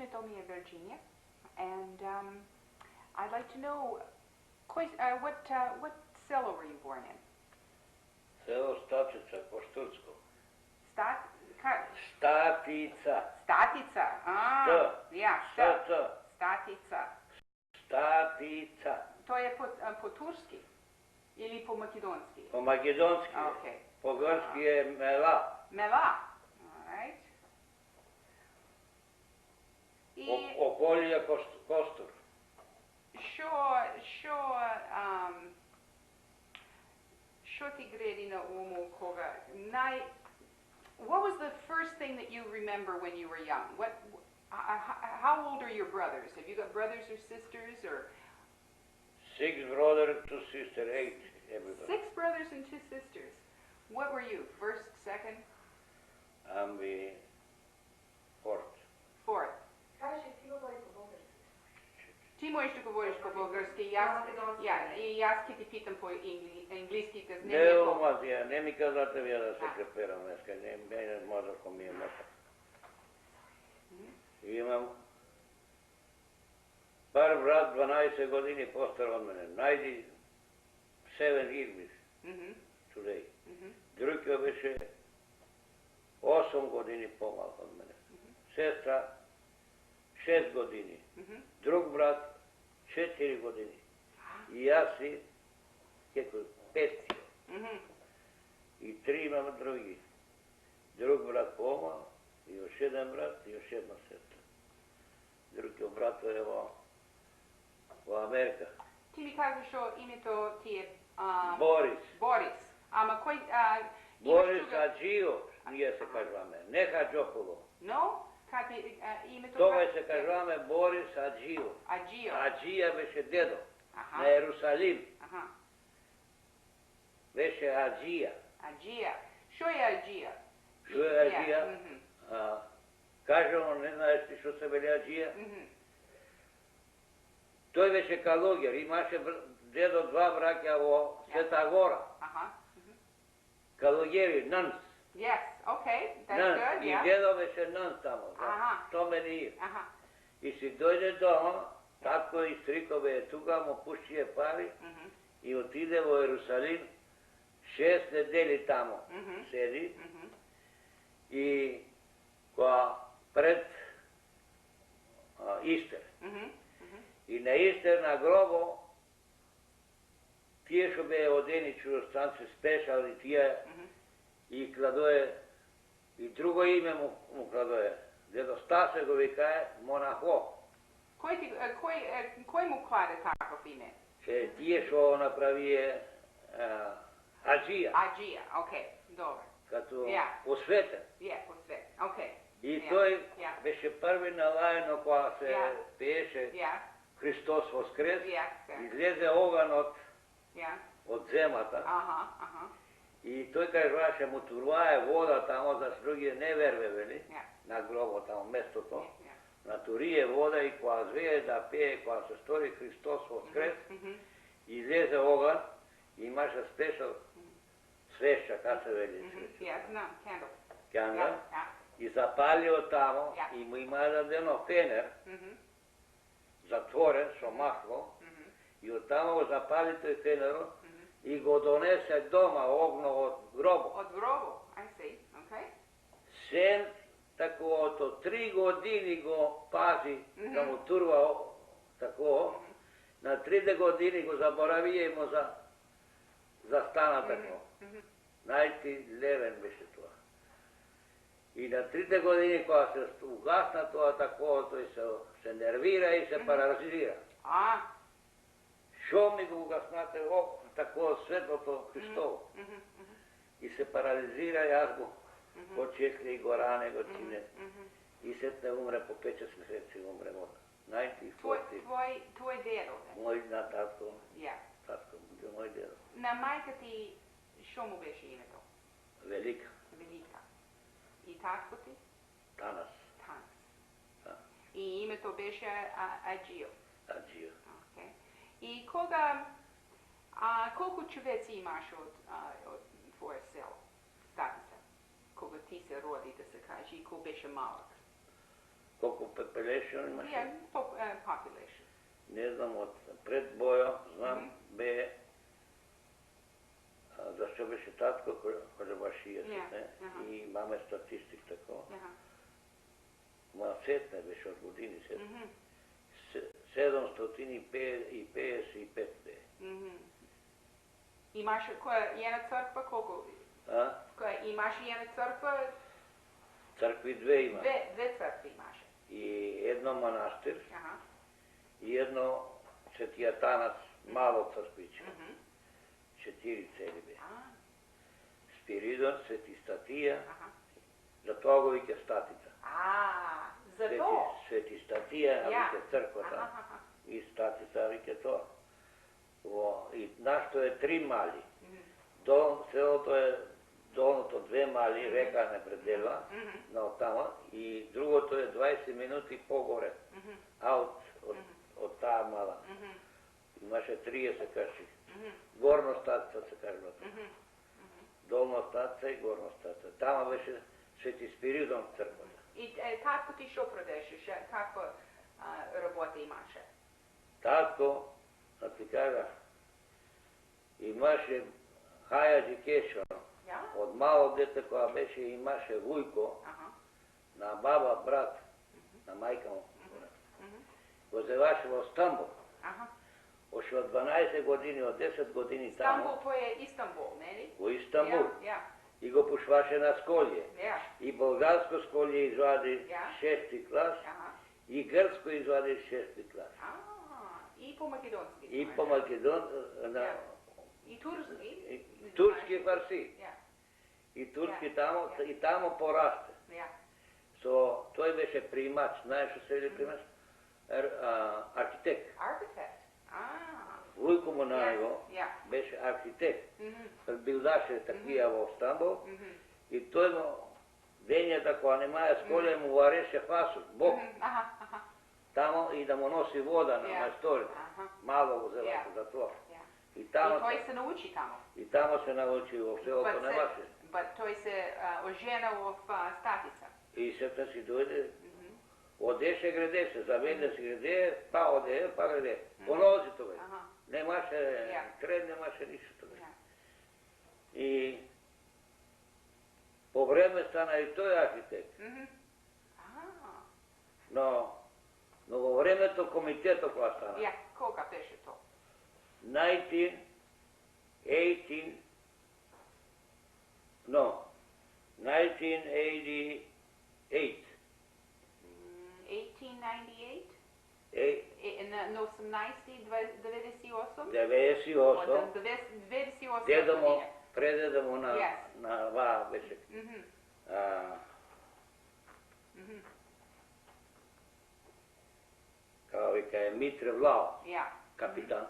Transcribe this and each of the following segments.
imето mi je Virginia, and I'd like to know what selo were you born in? Село Статица, по-штурцко. Statica. Ja, Statica. Statica. To je po turski ili po makedonski? Po makedonski. Okay. Po grčki je Mela. Mela. All right. Okolje Kostur. Što ti gredi na umu koga What was the first thing that you remember when you were young? How old are your brothers? Have you got brothers or sisters or? 6 brothers, 2 sisters, 8 everybody. 6 brothers and 2 sisters. What were you? First, second? I'm the 4th. 4th. Ti možeš da govoriš po bulgarski, i jaz ki ti pitam po engleski, kaz ne Ne, to. Matija, ne mi kazate vi da se krepiram dneska, ne možda ko mi je mrtav. Imam par brat 12 godini postar od mene, najdi 7 years today. Drugi obiše 8 godini pomal od mene. Sestra 6 godini. Drug brat 4 godine. I ja si, kako, 5. I 3 imam drugi. Drug brat pomao, i još jedan brat, i još jedna sestra. Drugi brat je u Amerika. Ti mi kažeš o imето ti je... Boris. Boris. Ama koji... Boris Hadžio, nije se kažvame, ne Hadžopulo. No? Imето... Това се kažvame Boris Hadžio. Hadžio. Hadžija беше dedo. Na Jerusalim. Беше Hadžija. Hadžija. Što je Hadžija? Što je Hadžija? Kažemo, ne знаеш ти što се бели Hadžija? Той беше калугер, имаше дедо 2 браќа во Света Гора. Калугери, нанс. Yes, okay, that's nuns. good, И yeah. дедо беше нанс тамо, што ме не И си дојде дома, татко и стрико бе тука, му пушчие пари и отиде во Ерусалим, 6 недели тамо седи и која пред Истер. И на Истер на гробо тие што бе одени чужостанци спешали тие и кладое, и друго име му кладое. Дедо Стасе го викае монахо. Кој му кладе таков име? Тие што направие Аджија. Аджија, окей, добро. Като посветен. Посветен, окей. И тој беше први налајано која се пееше Христос воскрес, излезе оган од земата. И тој кажуваше му турвае вода тамо, за другие не верве, на гробот тамо, местото. Натурие вода и која звее да пее, која се стори Христос воскрес, излезе оган, имаше спешал свеща, как се вели свеща? Кандел. И запалио тамо, и му има дадено фенер, затворен, со масло, и од тамо го запали тој фенерот, и го донесе дома огно од гробот. Од гробот, I see, okay. Сен такото 3 години го пази, да му турва тако, на 3 години го заборавија и му застана тако. Најти-левен беше тоа. И на 3 години кога се угасна тоа тако, тој се нервира и се парализира. Шо ми го угаснате тако светлото Христово? И се парализира, и аз го почекли и го ране, го чине. И сетне умре по 5-6 месеци, умре од 94. Твој дедо? Мој на татко. Татко, мој дедо. На мајка ти шо му беше името? Велика. Велика. И татко ти? Танас. И името беше Аджио? Аджио. И колку човеци имаш од твое село, Статица, кога ти се роди, да се каже, и кога беше малък? Колко пепелешено имаше? Yeah, population. Не знам, от пред боя, знам, бе, защо беше татко, хлебашия и маме статистик тако. Ма сетне беше от години сетне. 755 бе. Имаше една църква, колко? Имаше една църква? Църкви две има. Две църкви имаше. И едно манастир, и едно Светия Танас, мало църквичка. 4 цели бе. Спиридон, Свети Статия, за това го вика Статица. За то? Свети Статия, вика църквата. И Статица вика това. И нашето е 3 мали. Селото е долното 2 мали, река не пределва, на оттама, и другото е 20 минути по-горе, от тая мала. Имаше 30 къщи. Горна Статица се казва. Долна Статица и Горна Статица. Там беше Свети Спиридон в църквата. И татко ти шо продеше? Каква работа имаше? Татко, да ти кажа, имаше high education. От мало дете, кога беше, имаше вуйко на баба, брат, на майка му. Го взеваше в Стамбул. Още от 12 години, от 10 години там. Стамбул, то е Истанбул, не ли? Во Истанбул. И го пошваше на сколие. И българско сколие извади 6 клас, и гръцко извади 6 клас. И по македонски. И по македонски. И турски. Турски фарси. И турски тамо порасте. Той беше примач. Знаеш що се ли примач? Архитект. Вуйко му на него беше архитект. Билдаше такива в Стамбул. И той му денята, кога немає сколия, му вареше фасол, боб. Тамо и да му носи вода на майсторите. Мало го взелаха за това. И той се научи тамо. И тамо се научи, в селото немаше. Той се ожена в Статица. И сета си дойде, одеше градеше, заведе си граде, па оде, па граде. Понози това. Немаше кред, немаше нищо това. И по време стана и той архитект. Но във времето комитето кога стана. Колка беше то? 1988. 1898? На 1898? 98. Деда му, предеда му на ва беше. Kao vika je Mitre Vlao, kapitan,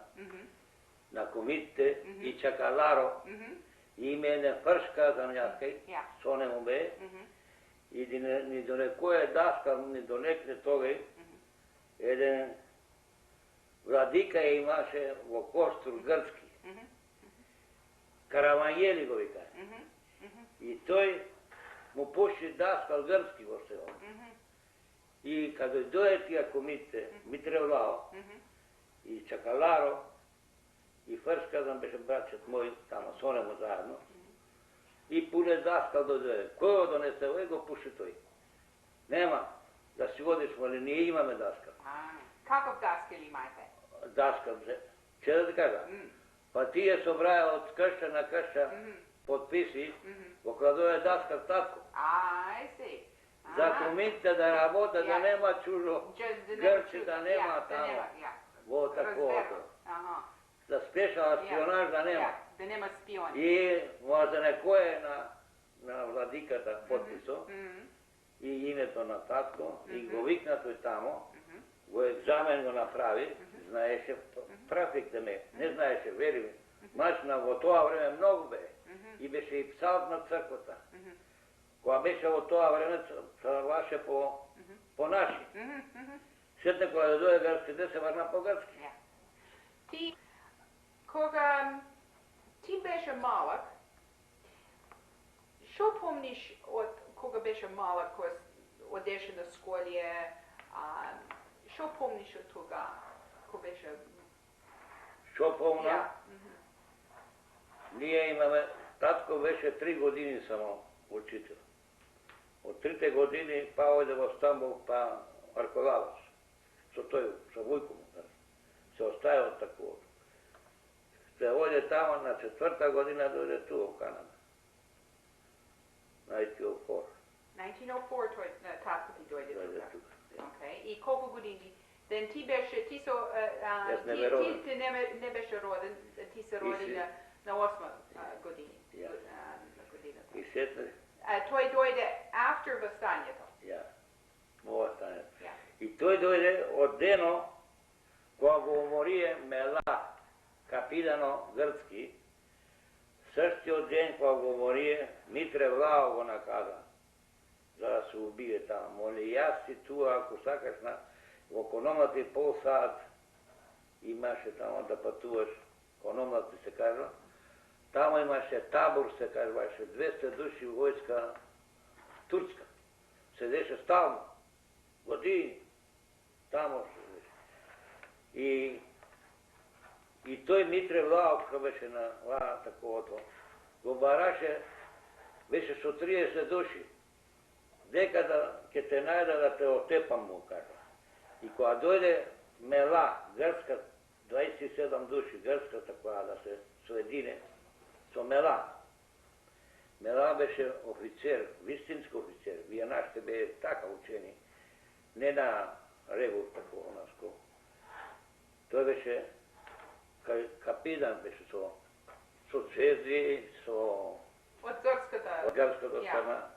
na komite i Čakalaro, i mene frška zanjaskaj, soне му бе, и ни до некоя даска, ни до некне тогай, един владика имаше во Костур гръцки, Караванjeli го вика. И той му пуши даскал гръцки во село. И kada doje tija komite, Mitre Vlao, i Čakalaro, i Frškazan беше братчет мой, тamo сонемо заедно, и пуне даскал дојде. Кој го донесе, овој го пуши тој. Нема да си водиш, али ние имаме даскал. Каков даскал имате? Даскал, че да ти кажа? Па тие собраја од къща на къща подписи, кога дојде даскал татко. I see. За комите да работа, да нема чужо гърче, да нема тамо. Во такова. Да спешал шпионаж да нема. Да нема шпиони. И за некое на владиката подписо и името на татко и го викна той тамо, го екзамен го направи, знаеше прав да ме, не знаеше, вери ми. Машина во това време много бе и беше и псалт на църквата. Кога беше во тоа време, ваше по наши. Сетне кога да дојде гръцки, да се върна по гръцки. Ти, кога ти беше малък, шо помниш от кога беше малък, одеше на школе. Що помниш от тога? Ко беше? Що помня? Ние имаме, татко беше 3 години само учител. От 3 години па ојде во Стамбул, па Арковалос. Со тој, со Вујко му, се остае од таквото. Се ојде тамо на 4-та година, дојде ту во Канада. 1904. 1904 татко ти дојде тука. Okay. И колко години? Ти беше, ти не беше роден, ти се роди на 8 години. И сетне. Тој дојде after встанието. Ja, во встанието. И тој дојде од дено кога го уморие Мела, капитано грцки, същиот ден кога го уморие, Митре Влао го наказа за да се убие тамо. Моли, јас си туа, ако сакаш во Кономата и пол саат имаше тамо да патуваш, Кономата се кажа, тамо имаше табор, се кажваше, 200 души војска турска. Седеше стално, години, тамо седеше. И тој Митре Влао, кој беше на таковото, го бараше, беше со 30 души, дека ќе те најда да те отепам, му кажа. И кога дојде Мела, грцка, 27 души, грцката која да се соедине со Мела. Мела беше офицер, вистински офицер, вие нашите бе така учени, не на регул такова наско. Тој беше капитан, беше со цвезди, од грцката страна,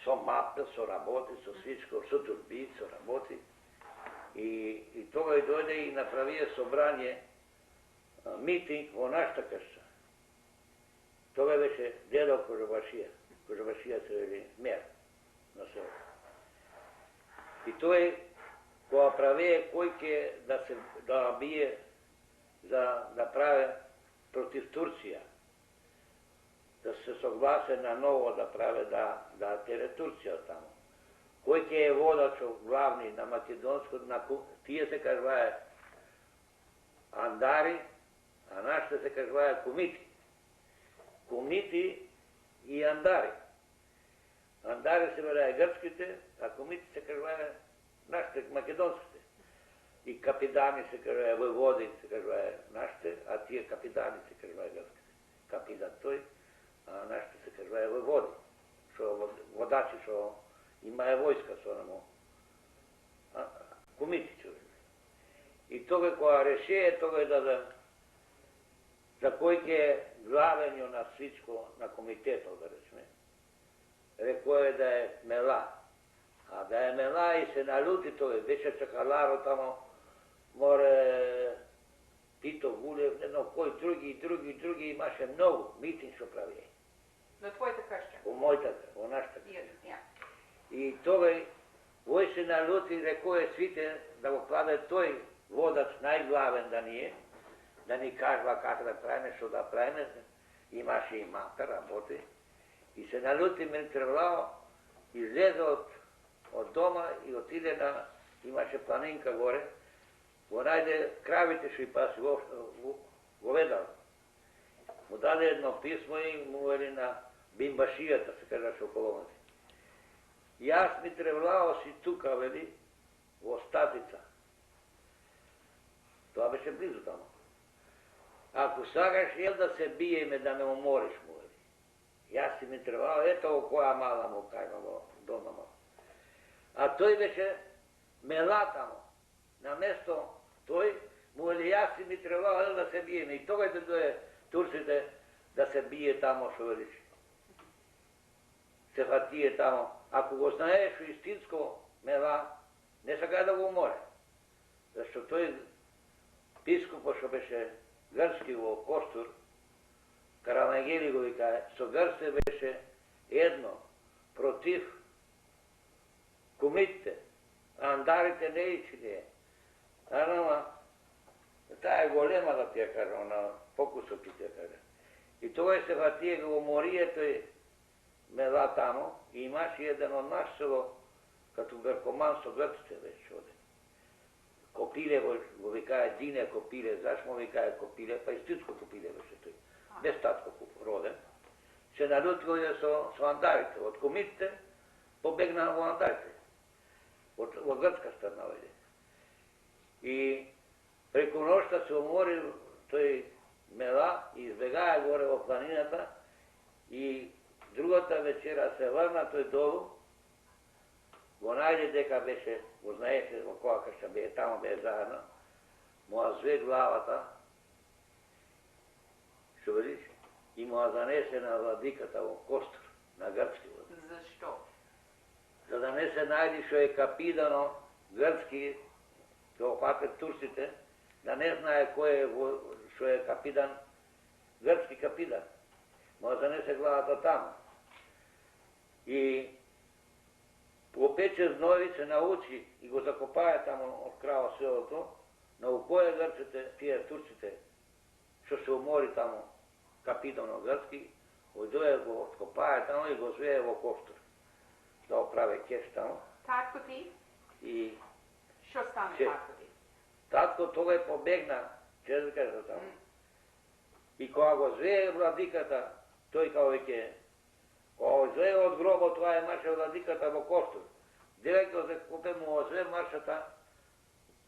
со мапе, со работи, со всичко, со турби, со работи. И тогаш дојде и направија собрание, митинг во нашата каша. Тога беше дедо Кожобашија. Кожобашија се вели мер на село. И тој, кога правее кој ќе да бие за да праве против Турција, да се согласе на ново да праве да тере Турција тамо. Кој ќе е водачо главни на македонско, тие се кажвае андари, а нашите се кажвае комити. Комити и андари. Андари се верае грцките, а комити се кажвае нашите македонските. И капитани се кажвае војводи, се кажвае нашите, а тие капитани се кажвае грцките. Капитан тој, а нашите се кажвае војводи. Шо водачи, шо имае војска со намо. Комити човек. И тога кога решее, тога е за кој ќе е главен на всичко, на комитетот, да речеме. Рекој да е Мела. А да е Мела и се налути тој, беше чакаларо тамо, море Тито Гулев, не знам кој, други, имаше многу, митинг што правие. На твојата кашча? Во мојата, во нашата кашча. И тој, вој се налути, рекој свите да го кладе тој водач најглавен да ни кажва како да правиме, што да правиме, имаше и мапа, работи. И се налути Митре Влао, излезе од дома и отиде имаше планинка горе, го најде кравите што и паси говедал. Му даде едно писмо и му вели на бимбашијата, се кажаше около нас. Јас Митре Влао си тука, вели, во Статица. Тоа беше близу тамо. Ако сакаш да се биеме, да ме умориш, му вели. Јас си Митре Влао, ето во која мала му кажа во дома му. А тој беше Мела тамо. На место тој му вели, јас си Митре Влао, да се биеме. И тога да дојде турците да се бие тамо, што велиш. Се фатие тамо. Ако го знаеш истинско Мела, не сака да го уморе. Зашто тој пископо што беше грчки во Костур, Карамагели го вика, со грците беше едно против комитите, а андарите не ичи. Таа е голема да ти ја кажа, на покусот ти ја кажа. И тоа се фатие го уморие тој Мела тамо, и имаше еден од наш село, като наркоман со грците беше оде. Копиле го викае Дине Копиле, зашмо викае Копиле, па истинско Копиле беше тој. Без татко роден. Се налютил со андарите. Од комитите побегна во андарите. Во грцка страна оде. И преку ношта се умори тој мела и избегае горе во планината и другата вечера се врна тој долу, го најде дека беше, го знаеше во која каша бе, тамо бе заедно, му ја зве главата, што видиш, и му ја занесе на владиката во Костор, на грцки владик. Зашто? За да не се најди што е капидано грцки, да опатат турците, да не знае кој е што е капидан, грцки капидан. Му ја занесе главата тамо. И опече знови се научи и го закопае тамо од крао селото, наукоја грците, тие турците, што се умори тамо капидано грцки, ојдоја го откопае тамо и го звее во Костор. Да оправе кеш тамо. Татко ти? И... Што стане татко ти? Татко тогаш побегна, ќе да кажа тамо. И кога го звее владиката, тој као веќе, кога го звее од гробот, тоа е марша владиката во Костор. Директно се купе му озве маршата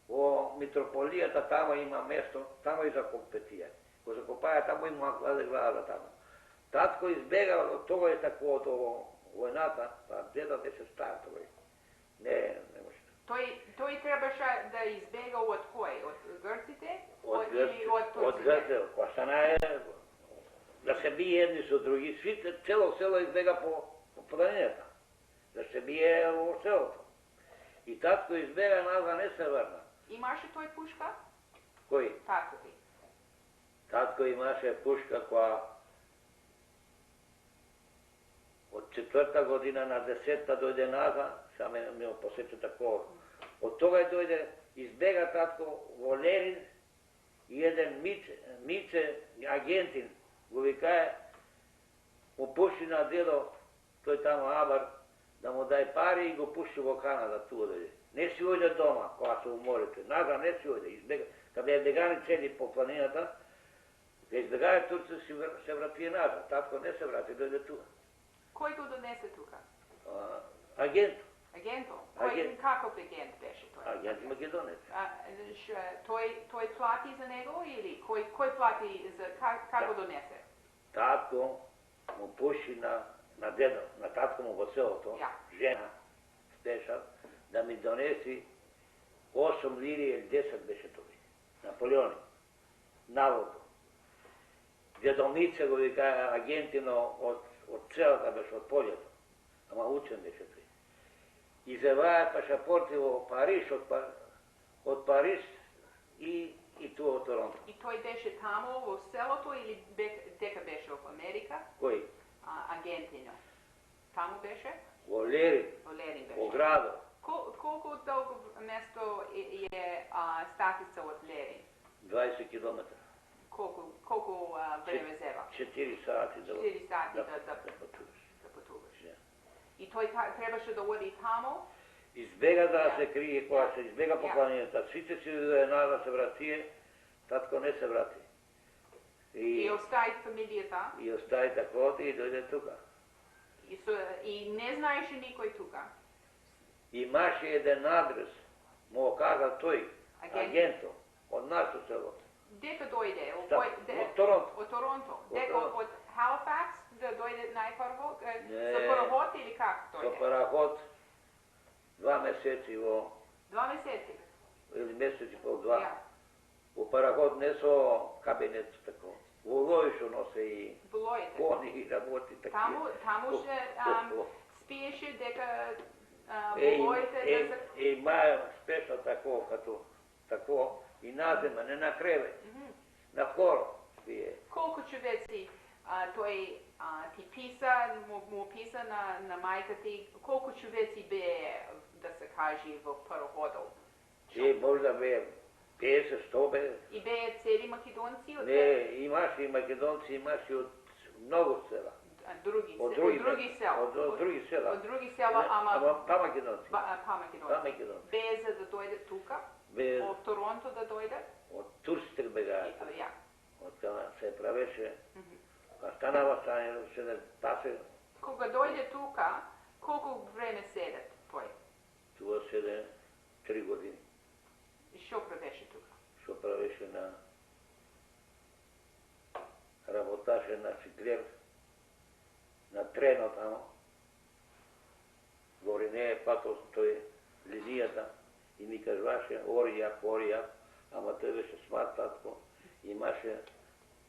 во митрополијата, тамо има место, тамо и за компетија. Го закопаја тамо и му кладе главата тамо. Татко избега од тоа е таквото во војната, па дедо беше стар тој. Не може. Тој требаше да избега од кој? Од грците? Или од турците? Од грците. Кога станае да се бие едни со други, свите, цело село избега по планината. Да се бие во селото. И татко избега, назад не се врна. Имаше тој пушка? Кој? Татко ти. Татко имаше пушка која од 4-та година на 10-та дојде назад, сега ме посеќа такова. Од тога дојде, избега татко во Лерин и еден Мице агентин го викае, му пуши на дедо, тој тамо Абар, да му дај пари и го пуши во Канада туа дојде. Не си ојде дома, кога се уморите. Назад не си ојде, избега. Каде бегани цели по планината, каде избегаја турци се вратија назад. Татко не се врати, дојде туа. Кој го донесе тука? Агент. Агенто? Каков агент беше тој? Агент македонец. Тој плати за него или кој плати за како го донесе? Татко му пуши на дедо, на татко му во селото, жена, спешал, да ми донеси 8 лири или 10 беше тој. Наполеони. Наводно. Дедомице го викаја агентино од целата беше од полјето. Ама учен беше тој. Изеваја пашапорти во Париж, од Париж и туа од Торонто. И тој беше тамо во селото или дека беше во Америка? Кој? Агентино. Тамо беше? Во Лерин. Во Лерин беше. Во градот. Колку долго место е статица од Лерин? 20 километра. Колку време зева? 4 сати да патуваш. И тој требаше да оди тамо? Избега да се крие, кога се избега по планината. Сите си назад се вратие, татко не се врати. И остави фамилијата? И остави таквото и дојде тука. И не знаеше никој тука? Имаше еден адрес, му каза тој, агенто, од нашето село. Дека дојде? Од Торонто. Од Торонто. Дека од Halifax да дојде најпрво? Со пароход или како дојде? Со пароход 2 месеци во... 2 месеци? Или месеци по 2. Во пароход не со кабинет тако. Во лој што носе и кони и работи такива. Таму се спиеше дека во лојите да се... Има спешно тако, като тако, и на зема, не на креве, на хоро спие. Колку човеци тој ти писа, му писа на мајка ти, колку човеци бе, да се кажи, во пароходот? Може да бе 50, 100 бе. И бе цели македонци? Не, имаше и македонци, имаше од многу села. Od drugih sela. Ама па-македонци. Без да дойдат тука, от Торонто да дойдат. От турците бегаат. От кога се правеше, кога станава стане, се не пасе. Кога дойде тука, колко време седат той? Това седе 3 години. И що правеше тука? Що правеше на работаше на Сиклер, на трено тамо. Горе не е пато, той линията и ми кажваше ория, ама той беше смарт татко. Имаше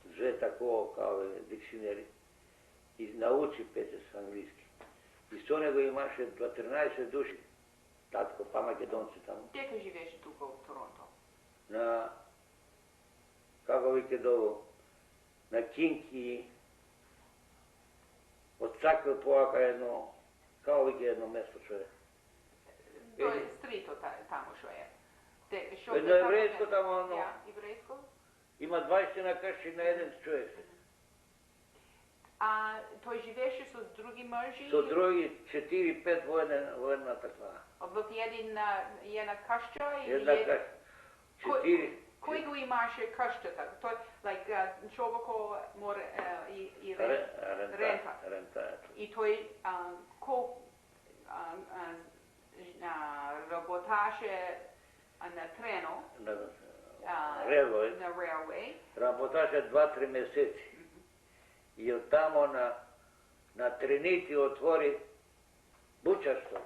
две такова као дикшинери и научи пете с английски. И со него имаше 13 души, татко, па македонци тамо. Дека живееше тука в Торонто? На, како вике долу, на Кинки, од всяка поака едно, како вике едно место човек. Тоа е стрито тамо шо е. Едно еврејско тамо, но... Ja, еврејско? Има 20 на къщи на един човек. А той живееше с други мъжи? С други 4-5 военна таква. В една къща? Една къща. 4. Кой го имаше къщата? Той, човеко мора и рента. И той работаше на трено. На railway. Работаше 2-3 месеци. И оттамо на трените отвори бучарство.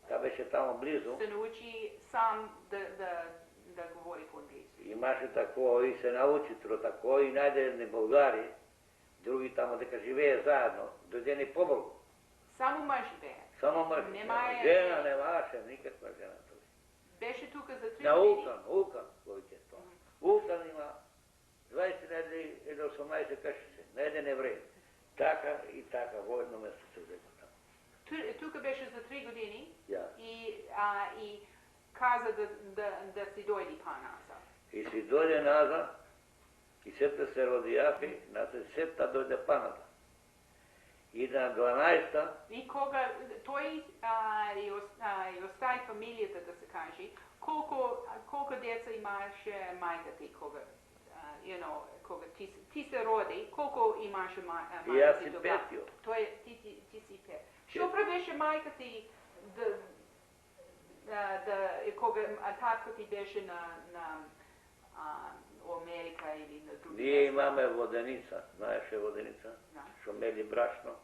Та беше тамо близо. Се научи сам да говори по-английски. Имаше такова и се научи тако и найде българи, други тамо дека живее заедно, дойде ни по-много. Само мъжи бе? Само мъжи. Жена немаше, никаква жена. Беше тук за 3 години? На Улкан, който е това. Улкан има 20 или 18 къщи, на един еврей. Така и така, военно место се взема там. Тук беше за 3 години и каза да си дойде па-назад. И си дойде назад, и сета се роди Афи, на 10-та дойде па-назад. И на 12-та... И кога той остави фамилията, да се каже, колко деца имаше майка ти, кога ти се роди, колко имаше майка ти? И аз си петио. Ти си пет. Що правеше майка ти кога татко ти беше на Америка или на други? Ние имаме воденица, знаеш ли воденица? Шо мели брашно.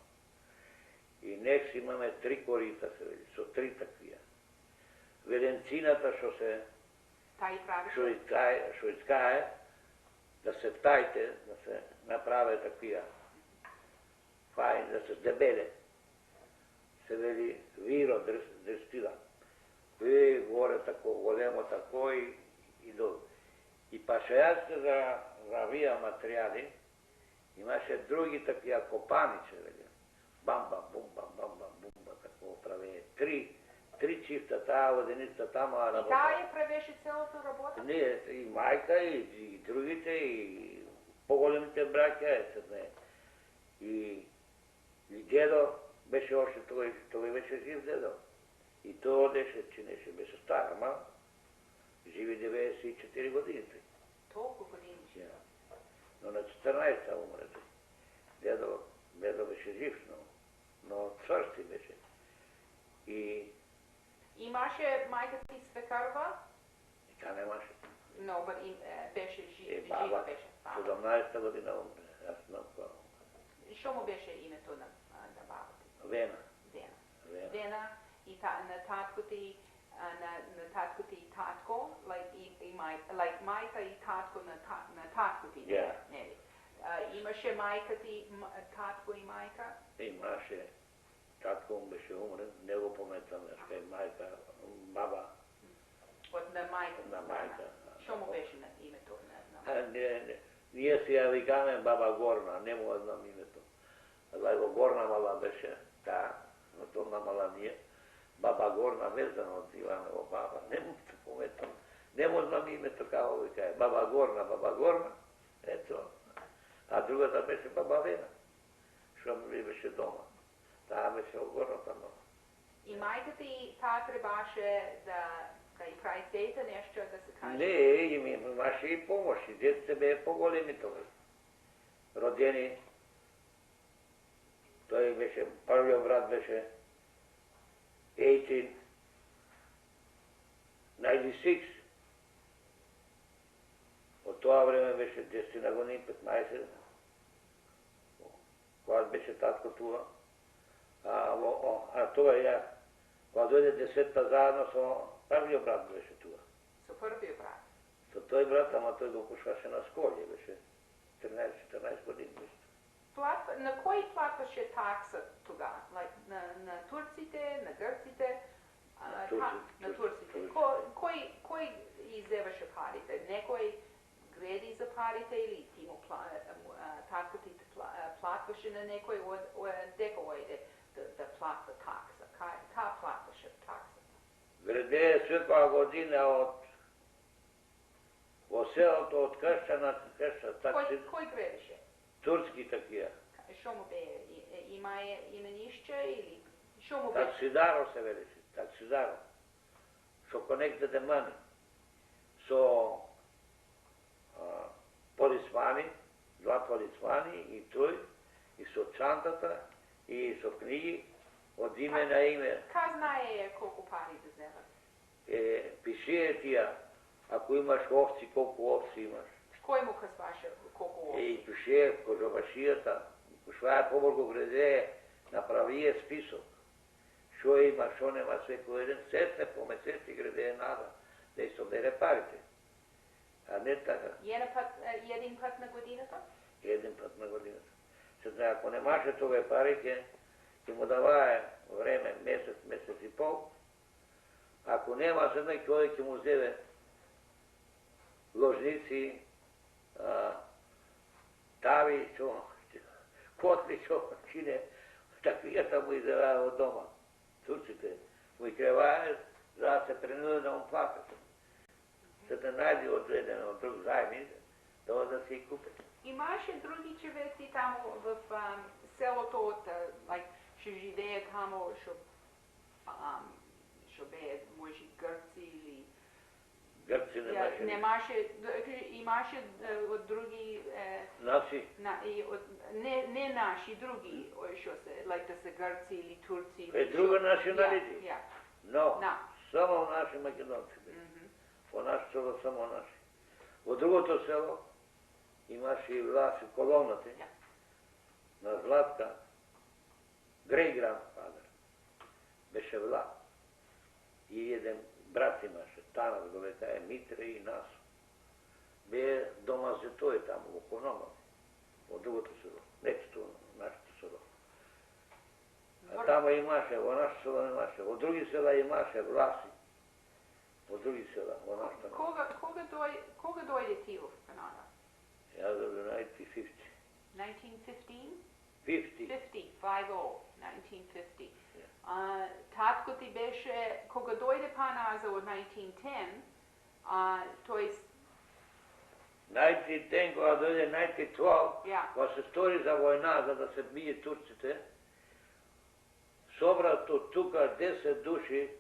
И некс имаме 3 корита, се вели, со 3 таквија. Веденцината шо искае, да се тајте, да се направе таквија. Фајн, да се дебеле. Се вели виро дрестила. И горе тако, големо тако и долу. И пашајаците за вија материјали, имаше други такива копани, че вели. Бамба, бумба, тако праве. 3 чифта тая воденица там работа. И тая правеше цялата работа? Не, и майка, и другите, и по-големите браќа, и дедо беше още, той беше жив дедо. И той одеше, чинеше, беше стар, ама живи 94 години. Толкова години? Но на 14-та умре. Дедо беше жив, но църсти беше. И... Имаше майка ти свекарва? И тя немаше. Но беше жив. Баба, 17-та година умре. Аз знам кога. Що му беше името на баба ти? Вена. Вена. И на татко ти татко, майка и татко на татко ти, нели? Имаше майка ти, татко и майка? Имаше. Татко му беше умрен, не го пометам, е майка, баба. От на майка? На майка. Що му беше на името на майка? Ние си я викаме баба Горна, не му знам името. Горна мала беше, но то на мала ние. Баба Горна, везана от Иванова баба, не му се пометам. Не му знам името, како ви каже. Баба Горна, ето. А другата беше баба Вена. що ми беше дома. Таа беше огорната много. И майката и та трябваше да и прави сета нещо, да се каже? Не, имаше и помощи. Деците бе по-големи тогава. Родени. Той беше, първият брат беше 1896. От това време беше 10 години, 15. Когато беше татко това. А това я. Когато дойде 10-та заедно со първият брат беше това. Со първият брат? Со той брат, ама той го пушваше на сколие, беше 13-14 години. На кой платваше такса тогава? На турците, на гърците? На турците. Кой изземаше парите? Некой греди за парите или ти му татко ти платваше на некой? Дека ойде да платва такса? Ка платваше таксата? Греде всяка година от селото, от къща на къща. Кой гредеше? Турски такива. Що му бе? Има именище или? Що му бе? Таксидаро се велеше. Таксидаро. Со connected money. Со полисмани, два полисмани и той, и со чантата, и со книги, от име на име. Ка знае колко пари да вземат? Пише тия, ако имаш овци, колко овци имаш. Кой му казваше колко овци? И пише в кожобашията, швая побърго греде, направи список. Що има, що нема, всеко един сетне по месеци греде нада, да й собере парите. А не така. Един път на годината? Един път на годината. Защото ако немаше това парите, ти му давае време, месец и пол. Ако нема седна, човек ти му вземе ложници, тави, котли, чине, таквията му издавае от дома. Турците му и кревае, за да се принуди да му платят. За да найде от един от друг заеми, това да си купят. Имаше други човеци там в селото, ще живеят там, ще беят, може, гърци или... Гърци немаше. Имаше от други... Наши? Не наши, други, да са гърци или турци. Друга националити? Но, No. само наши македонци. По нашето село само наши. От другото село имаше и власт в колоната на Златка, Грей Грандфадър. Беше власт. И един брат имаше, Танас го века, Митре и нас. Бе дома за той там, в Конома, от другото село, нечето нашето село. А там имаше, в нашето село имаше, от други села имаше власти. От други села, в нашето. Кога дойде ти в Канада? Аз до 1950. 1915? 50. 1950. Татко ти беше, кога дойде па-назад от 1910, т.е. 1910, кога дойде 1912, кога се стори за война, за да се бие турците, собрат от тука 10 души,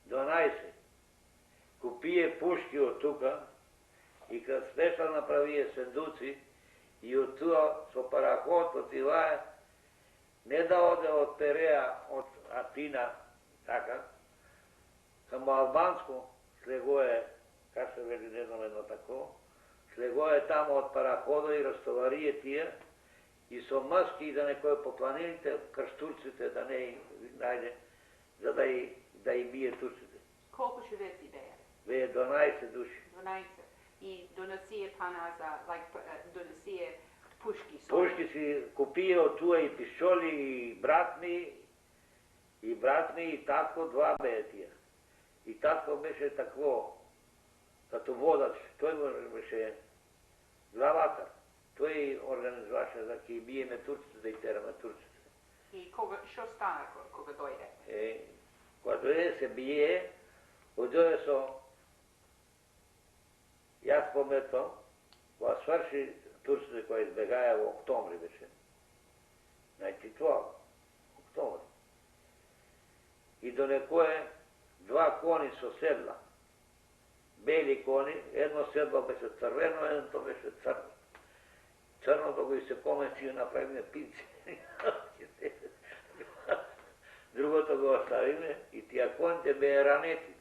12. Купие пушки от тука и като спешно направие сендуци и от това со параход отивае не да оде от Перея, от Атина, така, към Албанско, слего е, как се вели, не знам едно тако, слего е там от парахода и разтоварие тия и со мъски да некои по планините, къж турците да не найде, за да и бие турците. Колко човеци бея? Бе 12 души. 12. И донесие паназа, донесие пушки. Пушки си купие от туа и пишоли, и брат ми, и татко, два бе тия. И татко беше такво, като водач, той беше главатър. Той организуваше за ки биеме турците, да и тераме турците. И що стана, кога дойде? Кога дойде се бие, отдойде со аз помето, кога свърши турците, кога избегая в октомври беше, Значи това, октомври. И до некое два кони со седла. Бели кони, едно седло беше црвено, едното беше црно. Црното го и се помеси и направиме пинци. Другото го оставиме и тия коните бе ранети.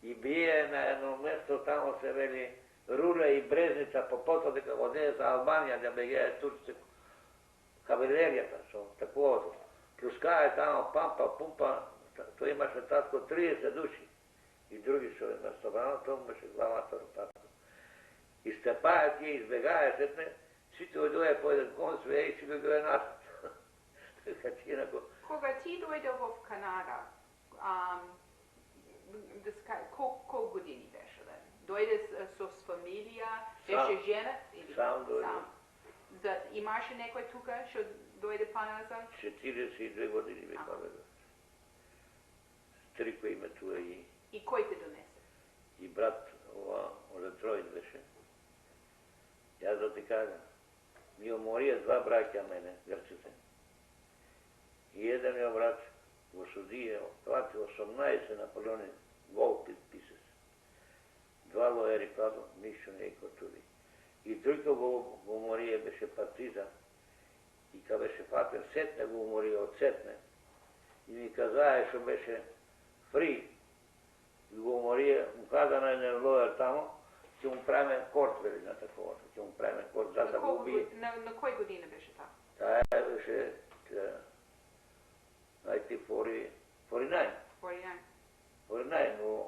И бие на едно место, тамо се вели Руля и Брезница, по пото дека оде за Албанија, да бегаја турците кавалеријата, со таковото. Плюскаја тамо пампа, пумпа, тој имаше татко 30 души. И други што место брано, тоа имаше главата на татко. И степајат и избегаја сетне, сите ојдоја по еден кон све и си го дојде назад. Кога ти дојде во Канада, колку години беше? Дојде со фамилија, беше женат? Сам дојде. Имаше некој тука што дојде па-назад? 42 години ми памета. Стрико име туа и... И кој те донесе? И брат, ова, Олетроид беше. Јас да ти кажам, ми уморија два браќа мене, грците. И еден ја брат во судија, плати 18 Наполеони гол писес. Два лоери казо, ништо не котури. И тројка го уморија беше партизан. И кога беше фатен сетне го уморија од сетне. И ми казае што беше фри. И го уморија, му каза на еден лоер тамо, ќе му правиме корт, вели на таковото, ќе му правиме корт, за да го убие. На кој година беше таа? Таа беше, знаете, 49. 49,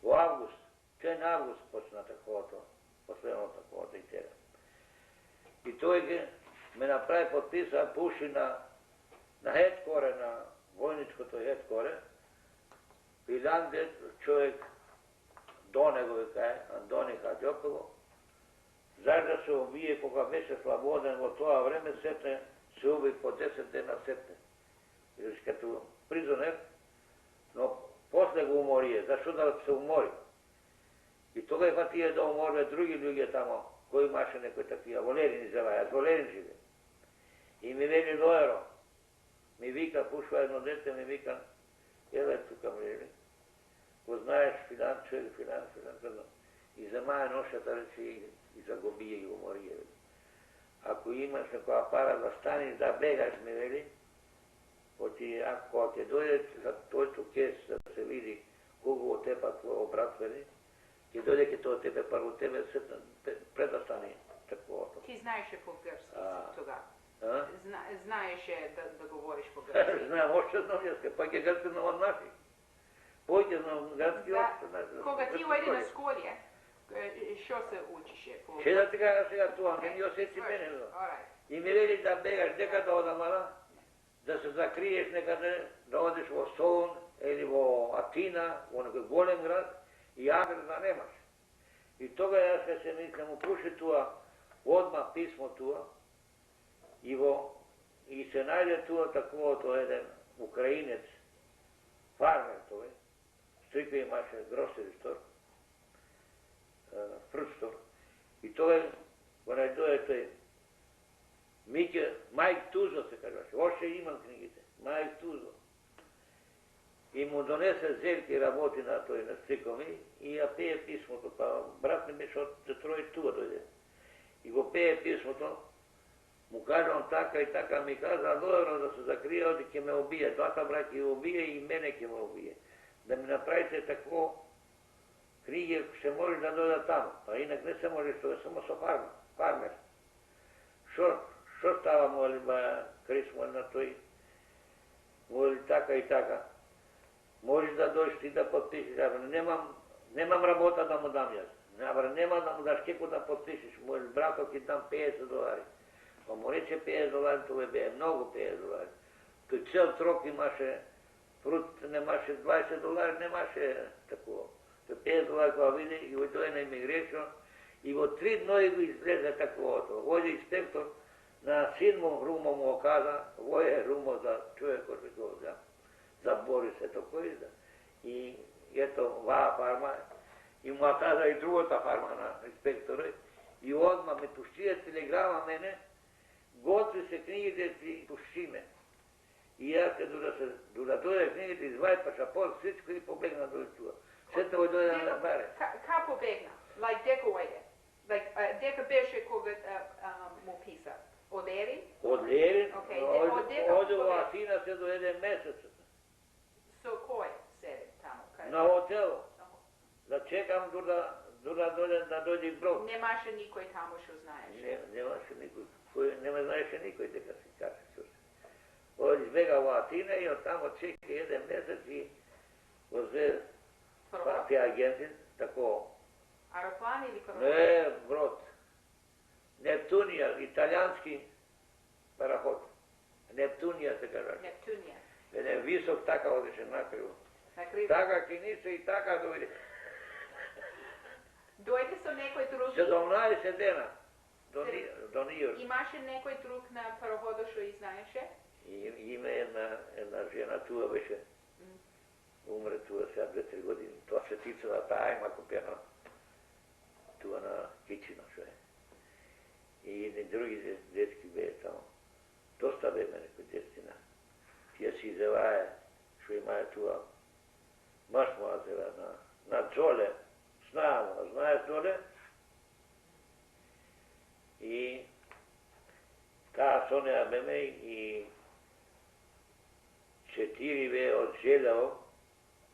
во август, чен август почна таковото, последно таковото и тега. И тој ме направи подписа, пуши на хедкоре, на војничкото хедкоре, и данде човек до него векае, Антони Хаджоково, зашто се убие кога беше слободен во тоа време, сетне се уби по 10 дена сетне. Или като призонер, но после го уморие. Зашто да се умори? И тога фатија да уморве други луѓе тамо, кои имаше некои такива, Волерини зелајат, Волерин живе. И ми вели лоеро, ми вика, пушва едно дете, ми вика, еле тука ми вели, го знаеш филан, човек филан, и замае ношата рече и загубие и уморие. Ако имаш некоја пара да станеш, да бегаш, ми вели, ако ќе дојде за тојто кес да се види кого од тебе твој брат вели, ќе дојде ке тоа тебе прво тебе пред да стане таквото. Ти знаеше по-грчки тога? Знаеше да говориш по-грчки? Знаем, още знам јаска, па ќе грцки знам од наши. Поќе знам грцки още. Кога ти ојде на школе, што се учише? Ще да ти кажа сега тоа, не ми осети мене. И ми вели да бегаш, дека да одам, да се закриеш некаде, да одиш во Солун или во Атина, во некој голем град, и адрес да немаш. И тога јас ке се мислам, упруши туа, одма писмо туа, и се најде туа таковото еден украинец, фармер тој, стрико имаше гросери стор, фрут стор, и тој, кога дојде тој, Мике, Мајк Тузо се кажуваше, още имам книгите, Мајк Тузо. И му донесе зелки работи на тој на стрикови и ја пее писмото, па брат ми беше од Детројт туа дојде. И го пее писмото, му кажам така и така, ми каза, дојдено да се закрие, оди ќе ме убие, двата браќа ќе убие и мене ќе ме убие. Да ми направите тако книги, се може да дојда таму, па инак не се може, што е само со фармер. Што става, моли ба, Крисмо на тој? Моли така и така. Можеш да дојдеш ти да подпишеш, немам работа да му дам јас. Нема да му даш кеко да подпишеш, мој брато ќе дам $50. Па му рече $50, тоа бе многу $50. Тој цел трок имаше, фрут немаше $20, немаше такова. Тој $50 кога види и тој на имигрешно и во 3 дни го излезе таковото. Оде инспектор на 7 румо му оказа, вој е румо за човекот што го за Борис, ето кој да. И ето ваа фарма, и му оказа и другата фарма на инспекторот, и одма ме пуштија телеграма мене, готви се книгите ти пушчиме. И јас дора дојде книгите извај па шапор всичко и побегна до туа. Сета во дојде на баре. Ка побегна? Like дека ојде? Like дека беше кога му писа? Од Ерин? Од Ерин. Okay. Оде во Атина се до 1 месец. So кој седе таму? На хотел. Да чекам да дојде брод. Немаше никој таму што знаеше? Немаше никој. Не ме знаеше никој дека си каже. Избега во Атина и од тамо чека 1 месец и возе тие агенти, тако. Аероплан или пароход? Не, брод. Нептунија, италијански пароход. Нептунија се кажа. Нептунија. Еден висок така одеше накриво. Така киница и така дојде. Дојде со некој друг? 17 дена до Нью-Йорк. Имаше некој друг на пароходот што и знаеше? Има една жена, туа беше, умре туа сега 2-3 години. Тоа се тица на таа има купена туа на Кичино, што е. И едни други детски бе тамо. Доста бе мене кој децина. Тие си зевае, што имае туа. Маш му зевае на Джоле. Знаеш Джоле? И таа со неа бе ме и 4 бе од желео,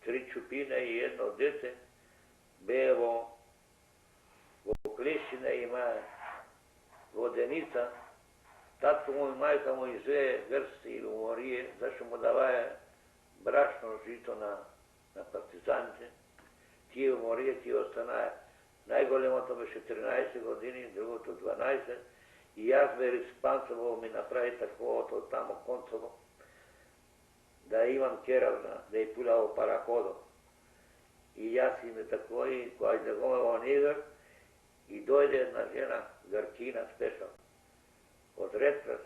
3 чупина и 1 дете, бе во клешина има воденица, татко му и мајка му извее грст или уморие, зашто му давае брашно жито на партизаните. Тие уморие, тие останае. Најголемото беше 13 години, другото 12, и јас бе Испанцово ми направи таковото тамо Концово, да имам керавна, да ја пуля во параходо. И јас име тако и која излегоме во Нью-Йорк и дојде една жена, гркина спешал, од Редкрас,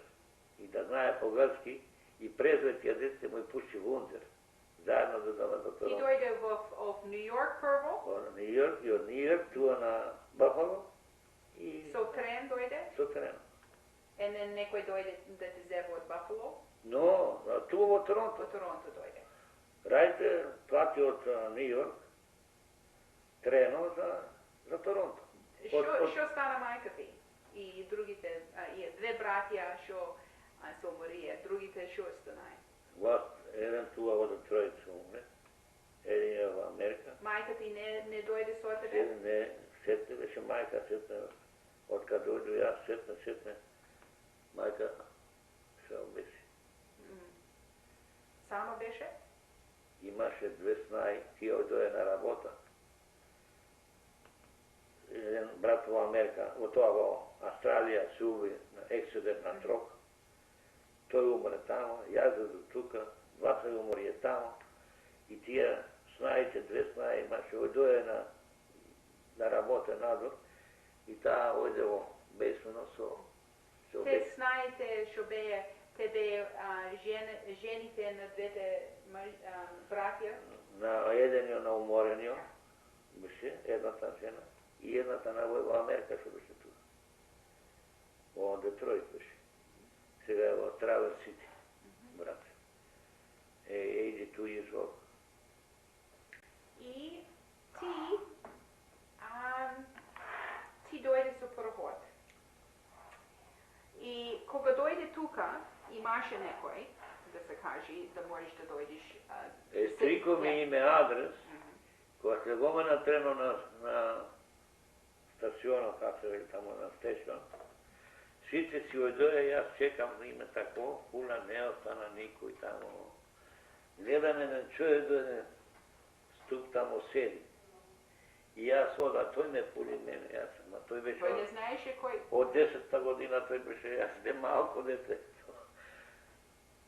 и да знае по-грски, и презве тие дете му и пуши вунзер, заедно до дома до Торонто. И дојде во Нью-Йорк прво? Од Нью-Йорк и од Нью-Йорк туа на Бафало. Со трен дојде? Со трен. И некој дојде да те зева од Бафало? Но, туа во Торонто. Во Торонто дојде. Рајте плати од Нью-Йорк, трено за Торонто. Што стана мајка ти? И другите, две братја што со уморија, другите што станаја? Еден туа во Детройт се умре, еден е во Америка. Мајка ти не дојде со тебе? Не, сетне беше мајка, сетне, од кад дојду јас, сетне, мајка се обеси. Сама беше? Имаше 2 снаи, тие дојде на работа. Еден брат во Америка, во тоа во Австралија се уби на екседент на трок. Тој умре тамо, јас до тука, 2 умори тамо. И тие снаите, 2 снаи имаше, дојде на работа надвор и таа ојде во бесмено со Те снаите што беа, те беа жените на двете братја? На еден на уморениот беше едната жена и едната на во Америка што беше тука. Во Детройт беше. Сега е во Травер Сити, брат. 82 years old. И ти дојде со пароход. И кога дојде тука, имаше некој, да се кажи, да можеш да дојдеш... Стрико ми име адрес, кога се гоме на трено на стационот, како се вели тамо на стешон, сите си ојдоја, јас чекам да име тако, пула не остана никој тамо. Гледаме на човек дојде, ступ тамо седи. И јас ода, тој ме пули мене, јас сам, а тој беше... Тој не знаеше кој... Од 10-та година тој беше, јас не малко дете.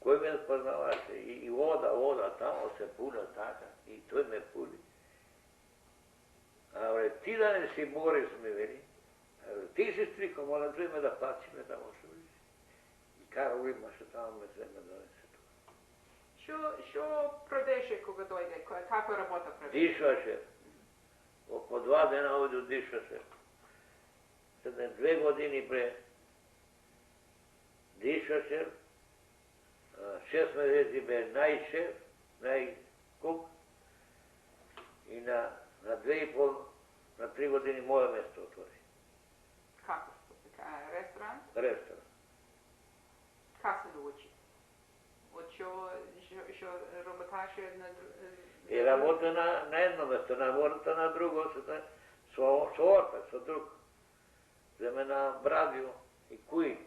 Кој ме спознаваше? И ода, тамо се пуля така, и тој ме пули. А ти да не си бориш, ме вели. Ти си Стрико, моля, тој ме да плачиме тамо што вели. И Карол имаше тамо ме вземе донесе тука. Што продеше кога дојде? Како работа продеше? Дишваше. Око 2 дена ојде дишваше. Седне 2 години бре. дишашер, 6 месеци бе најшеф, најкук и на 2,5, на 3 години мое место отвори. Како? Ресторан? Ресторан. Как се доучи? Од што работаше на... И работа на едно место, работа на друго, со ортак, со друг. Земе на Брадио и Куин.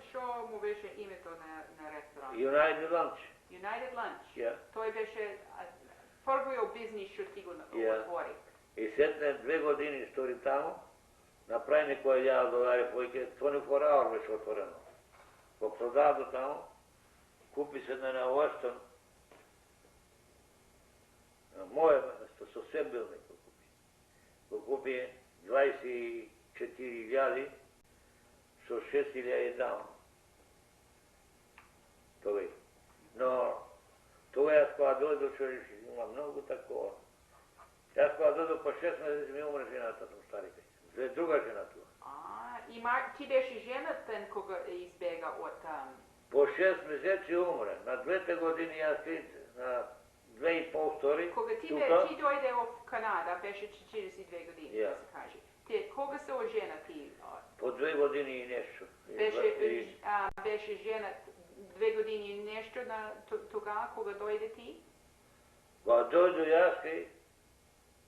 Што му беше името на ресторан? United Lunch. United Lunch? Ja. Тој беше првиот бизнис што ти го отвори. И сетне 2 години стори таму, направи некои $1000 повеќе, 24 hour беше отворено. Го продаде таму, купи се на Western, мое место, со себилник го купи. Го купи 24,000 со 6,000 даун. Тој. Но, тоа јас кога дојдо, има многу такова. Јас кога дојдо по 6 месеци ми умре жената, сум старика. Друга жена туа. Ти беше женатен кога избега од... По 6 месеци умре. На 2 години јас на 2,5 стори. Кога ти дојде од Канада, беше 42 години, да се каже. Кога се ожена ти? По 2 години и нешто. Беше женат 2 години и нешто тога, кога дојде ти? Кога дојдо јас,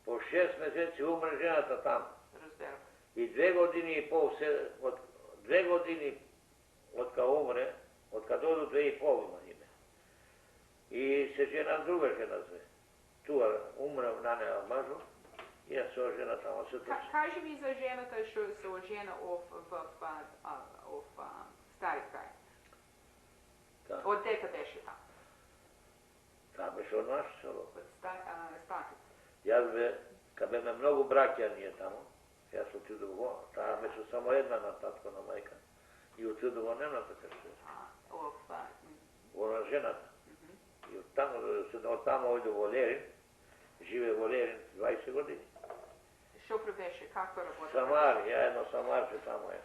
по 6 месеци умре жената таму. Разберам. И 2 години и пол, 2 години од кога умре, од кога дојдо 2,5 има име. И се жена друга жена зве. Туа умре на неа мажу, и јас се ожена тамо се точи. Кажи ми за жената што се ожена в Стари крај. Од дете беше таму? Таа беше од наше село. Од Статица. Јас бе, каде бе многу браќа ние тамо, јас отидов во, таа беше само една на татко на мајка. И отидов во немната кај во на жената. И од тамо ојде во Лерин, живе во Лерин 20 години. Што превеше, како работа? Самар, ја едно самарче тамо е.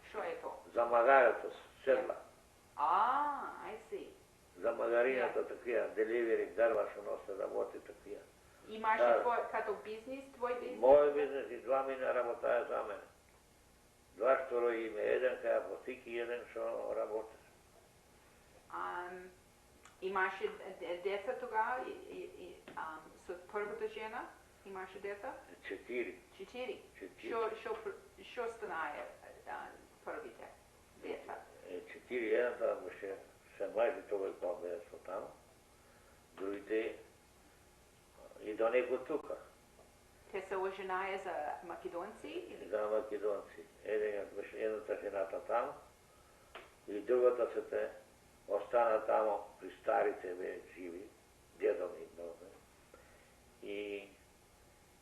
Што е то? За магарето, седла. I see. За магарината такија, деливери, дрва што носе, работи такија. Имаше твој, като бизнис, твој бизнис? Мој бизнес и 2 мина работаја за мене. 2 што име, еден кај апотики, еден што работеше. Имаше деца тогава со првата жена? Имаше деца? 4. 4? Што станае првите деца? 4, едната беше се мајки тој кога бе со таму. Другите и до него тука. Те се оженаја за македонци? За македонци. Едната жената таму и другата се те остана тамо при старите бе живи, дедо ми много. И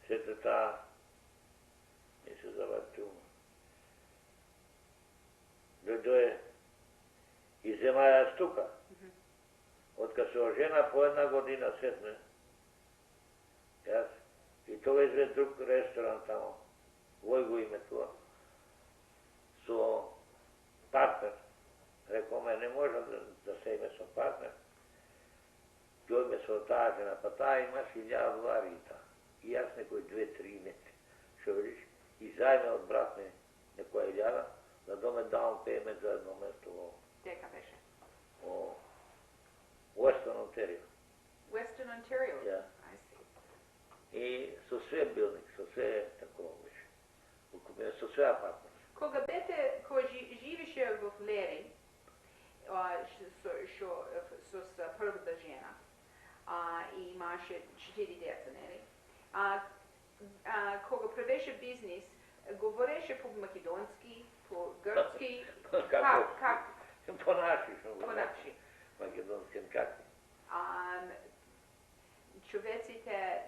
сете таа не се завртува. Дојде и земаја стука. Откад се ожена по 1 година сетне, јас и тоа изве друг ресторан тамо, Војго име тоа, со партнер. Реко ме, не може да се име со партнер. Дојме со таа жена, па таа имаш $1000 и таа. И јас некои 2-3 метри. Шо видиш? И зајме од брат ми некоја 1000, да доме даун пеймент за едно место во... Дека беше? Во Western Ontario. Western Ontario? Ja. I see. И со све билник, со све такова беше. Купиме со све апартмент. Кога живеше во Лерин, со првата жена, и имаше 4 деца, нели? Кога правеше бизнис, говореше по македонски, по грчки, как? По-наши. По-наши. Македонски, как? Човеците,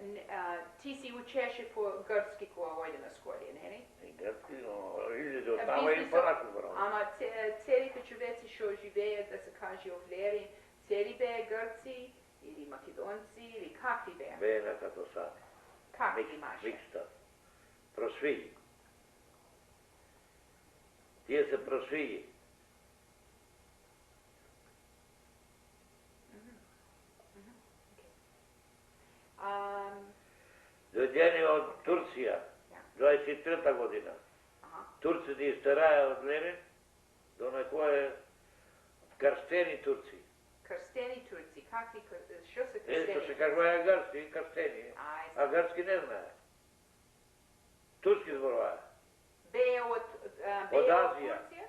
ти си учеше по грчки кога ојде на школа, нели? Грчки, но излезе од тамо и по-наши зборови. Ама целите човеци што живеат, да се каже, во Лерин, цели беа грци или македонци или какви беа? Беа на като сами. Какви имаше? Микста. Просвили. просвиги. Dođeni od Turcija, 23. godina. Турците изтарая от Ленин до на кое кръстени турци. Кръстени турци? Що са кръстени? Ето се казва гърски кръстени, а гърски не знае. Турски зборува. Бея от Азия. Турция?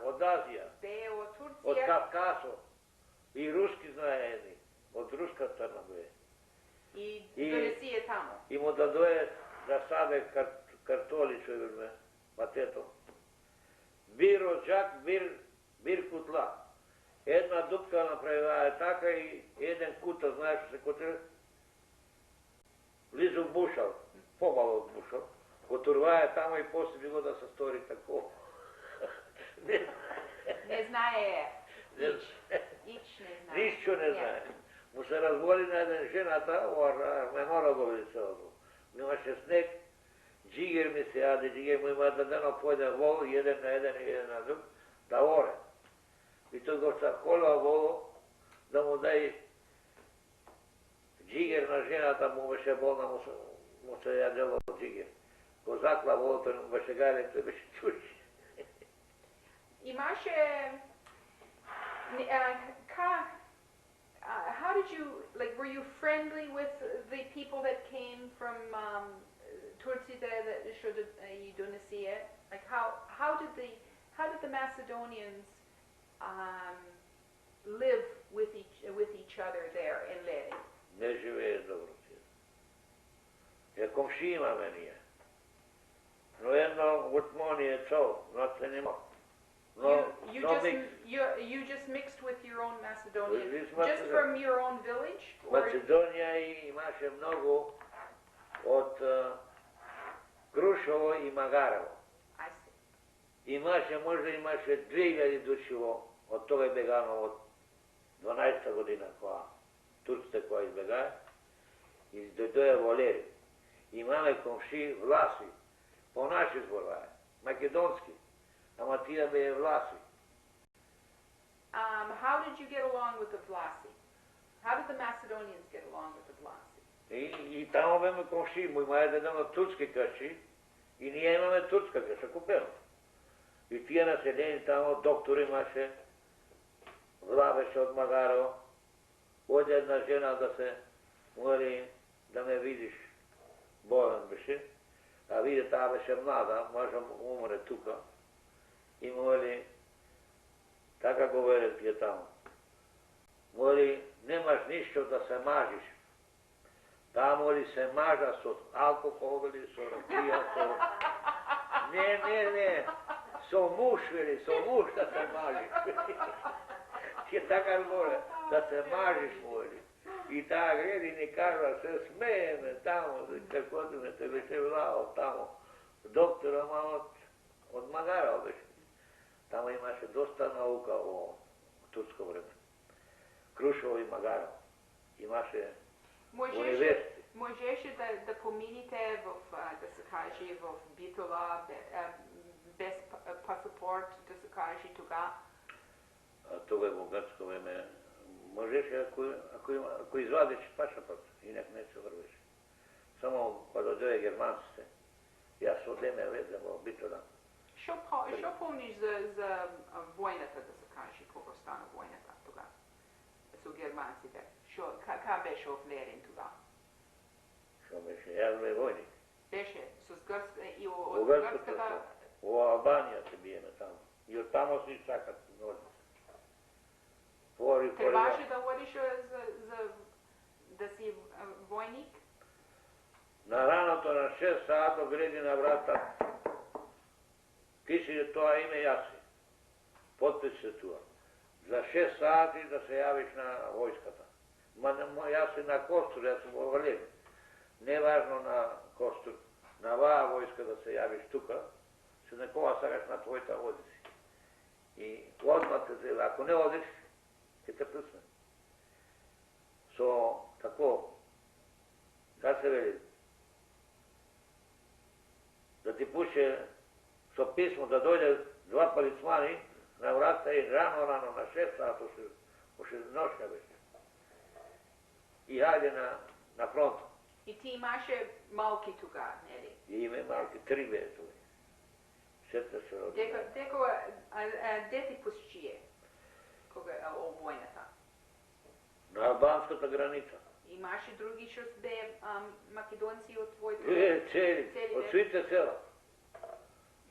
От Азия. Бея от Турция? От Кавказо. И руски знае едни. От руска страна бе. И донеси е тамо. И му да дое да саде картоли, че верме, матето. Bir ocak, bir kutla. Една дупка направила е така и един кута, знаеш се кута, близо в бушал, по-мало от бушал. Го турвае там и после било да се стори тако. Не знае. Ич не знае. Нищо не знае. Му се разволи на един жената, едно разговори. Имаше снег, джигер ми се яде, джигер му има дадено по един вол, един на един и един на друг, да оре. И той го захоля воло, да му дай джигер на жената, му беше болна, му се ядело джигер. Го закла волото, му беше гален, той беше чуши. Имаше... How did you, like, were you friendly with the people that came from Turkey that showed Indonesia? Like, how did the Macedonians live with each other there in Leri? Не живее добро. Комши имаме ние. Но едно отмони цо, not anymore. You just mixed with your own Macedonian, just from your own village? Македония имаше много от Крушово и Магарево. Имаше, може имаше 2000 душево, от това е бегано от 12-та година, турците коя избегае, и дойде Валери. Имаме комши Власи, по наши зборвае, македонски. Ама тия бе Власи. How did you get along with the Vlasi? How did the Macedonians get along with the Vlasi? И там беме комши, му има едно турски къщи, и ние имаме турска къща купено. И тия населени там, доктор имаше, Вла беше от Магаро, оде една жена да се моли да ме видиш, болен беше, а види тая беше млада, може умре тука. И моли, така говорят тия там, моли, немаш нищо да се мажиш. Да, моли, се мажа с алкохол или с ракия, Не, со муж, вели, со муж да се мажиш. Тия така говорят, да се мажиш, моли. И тая гледи ни казва, се смееме тамо, каквото ме те беше влао тамо. Доктора ма от Магара беше. Там имаше доста наука о турско време. Крушово и Магаро. Имаше университет. Можеше да помините да се каже, в Битола, без паспорт, да се каже тога? Тога в гръцко време можеше, ако извадиш паспорт, инак не се вървеше. Само когато дойде германците, и аз одеме влезе в Битола. Що помниш за войната, да се каже, какво стана войната тогава? С германците. Как беше в Лерин тогава? Що беше? Аз бе войник. Беше с гръцката... В Албания се биеме там. И оттам си чакат ножница. Трябваше да водиш да си войник? На раното на 6 сата греди на врата. Пише това име яси. Подпис се това. За 6 сати да се явиш на войската. Аз си на Костур, аз съм във Валери. Не е важно на Костур. На ваа войска да се явиш тука, се некова сагаш на твоята водици. И одмah те взели. Ако не одиш, ќе те пусне. Со тако, как се вели, да ти пуше со pismo da dođe dva policmani na vrata i rano na 6 sata, oši noćka već. I hajde na frontu. I ti imaše malki tuga, neli? I ime malki, 3 betove. Sete se rodine. Deko, gde ti puščije? Koga vojnata? Na albanskota granica. Imaše drugi što ste Makedonci od tvoj... Celi, od svite sela.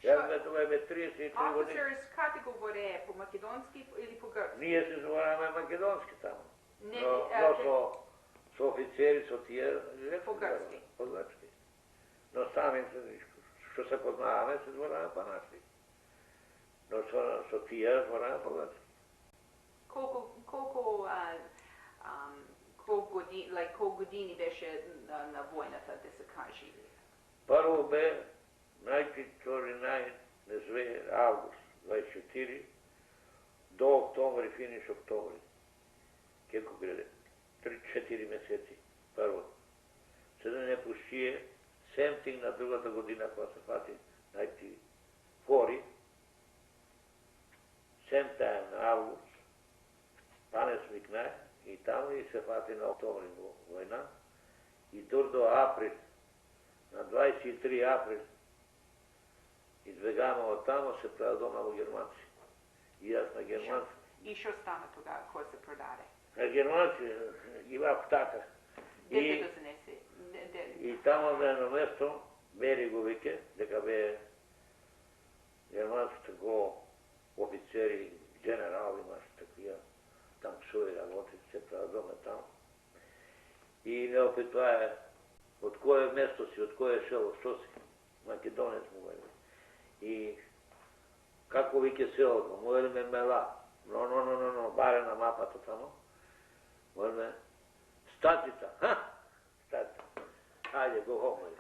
Ja me 33 godine. Officers kako govore, po makedonski ili po grčki? Nije se zvorame makedonski tamo. Ne, No so oficeri, so tije... Po grčki. Po grčki. No sami što se poznavame, se zvorame pa našli. No so tije zvorame po grčki. Koliko godini беше на войната, да се каже? Първо бе най-незве август 24 до октомври, финиш октомври. Кеко греде? 3-4 месеци. Първо. Седа не пущие, семтинг на другата година, когато се фати най-втори. Семтаем на август. Пане смикнае и там и се фати на октомври война. И тур до април. На 23 април избегаме оттам, се предадоме в германци. И аз на германци. И що стана тогава, кой се продаде? На германци ги в птака. Дете да се несе? И там на едно место, Береговике, дека бе германците го офицери, генерал имаше такива, там псови работи, се предадоме там. И ме опитвае от кое место си, от кое село, що си? Македонец му вели. И како вике селото, му вели ме Мела. Но, баре на мапата тамо. Вели ме Статица. Статица. Хайде, го хомали.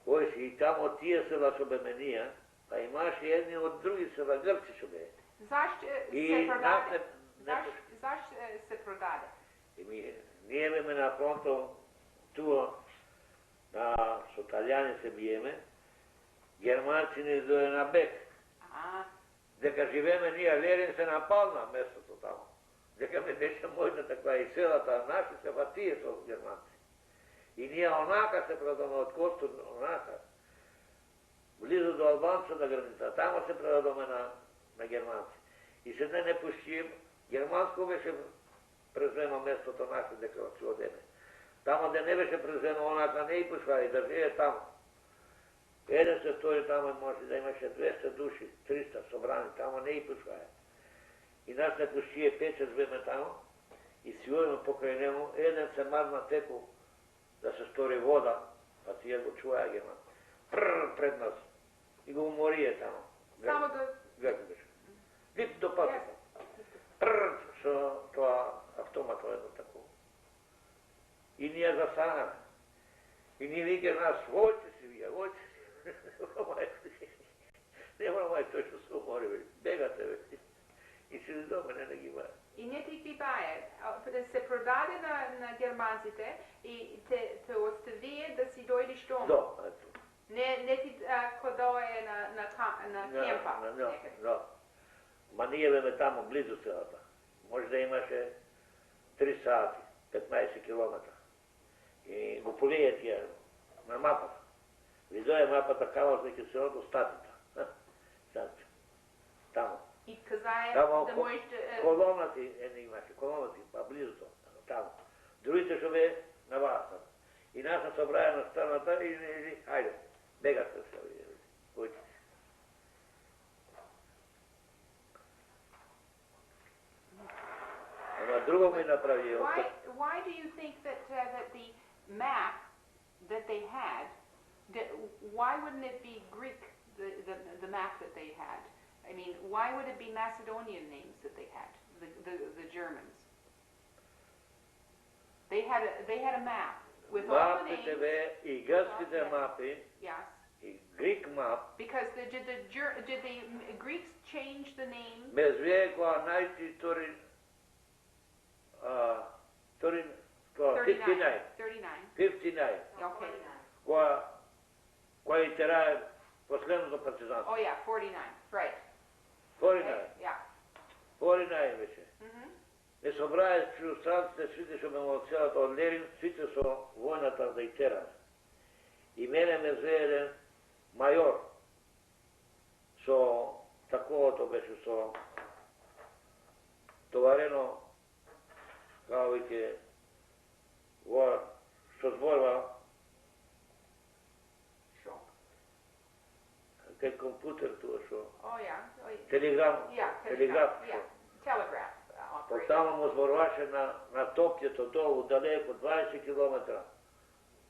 Ой си, и тамо тия села со бе менија, па имаше едни од други села грци со бе. Зашто се продаде? Зашто се продаде? Ние беме на фронту, туа, со Италијани се биеме, германци не дојде на бек. Дека живееме ние, Лерин се напална местото тамо. Дека ме беше мојна таква и селата наши се ватие со германци. И ние онака се предадоме од Костур, онака, близо до Албанца на граница, тамо се предадоме на германци. И се не пуштием, германско беше презема местото наше дека си одеме. Тамо де не беше презема, онака не и пушва и да живее тамо. Еден се стори тамо, може да имаше 200 души, 300 собрани, тамо не и пушва. И нас не пуштие 5-6 време тамо и си одеме покрај нему, еден се марна теку да се стори вода, па тие го чуваја герман. Пред нас. И го уморие тамо. Само да... Грека беше. Лип до патата. Со тоа автомато едно тако. И ние застанаме. И ние вике нас, војте си вие, војте си. Нема мај тој што се умори, бегате, бе. И си до мене не ги бае. И не ти ги бае. Се продаде на германците и те оставие да си дојдеш дома. Да, ето. Не ти кодое на кемпа. Да. Ма ние беме тамо, близо селата. Може да имаше 3 сати, 15 километра. И го полие тия на мапата. Видоја мапата као дека се од Статица. Статица. Тамо. И казае тамо, да можеш да... Колоната не имаше, колоната, па близо тамо. Другите што бе на васта. И нас се собраја на страната и хајде, бегате се. Којте. Друго ми направи. Why do you think that the map that they had, why wouldn't it be Greek, the map that they had? I mean, why would it be Macedonian names that they had, the Germans? They had a map with all the names. И гръцките мапи, yes. И Greek map. Because did the Greeks change the name? Без вие кога најти Турин 59. Okay. Која терае последното партизанство. Oh yeah, 49, right. 49. Yeah. 49 беше. Не собрае чуждостранците, сите што ме молцелат од Лерин, сите со војната да и тераме. И мене ме взе еден мајор со таковото беше со товарено као веќе што зборува кај компјутер тоа што телеграф Потама му зборуваше на топјето долу, далеко, 20 километра.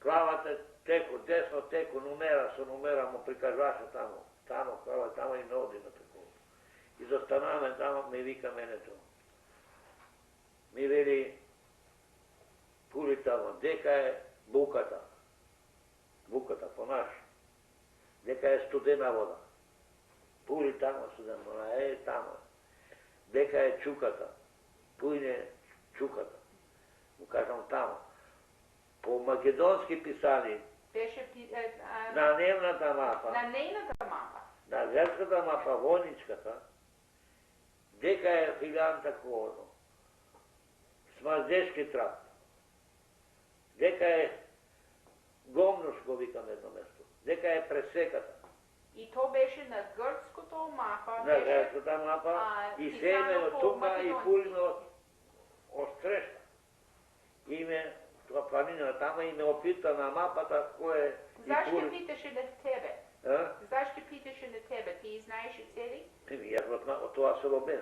Клавата теко, десно теко, номера со номера му прикажуваше тамо. Тамо и не оди на такова. И застанаме тамо, ми вика мене тоа. Ми вели, пули тамо, дека е буката. Буката, по-наш. Дека е студена вода. Пули тамо, студена вода, тамо. Дека е чуката. Пујне чуката. Му кажам тамо. По македонски писани, на нейната мапа, на грчката мапа, војничката, дека е фиганта колоно, смаздешки трап, дека е гомнош, го викам едно место, дека е пресеката. И то беше на грчкото мапа. На грчката мапа и се име од тука и пулиме од среща. Име, тоа планина тама и ме опита на мапата кој е... Зашто питаше на тебе? Зашто питаше на тебе? Ти знаеше цели? Јас од тоа село бе,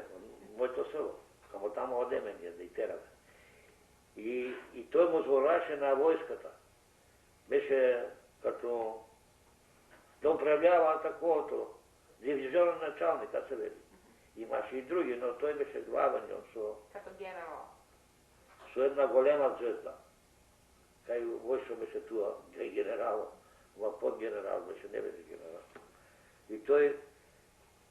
моето село. Камо тамо одеме ние да и тераме. И тој му зборуваше на војската. Беше като да управлява таковото, дивизионен началник, се вели. Имаше и други, но тој беше главен, като генерал. Со една голема звезда. Кај војшо беше туа, две генерала, ова подгенерал беше, не беше генерал. И тој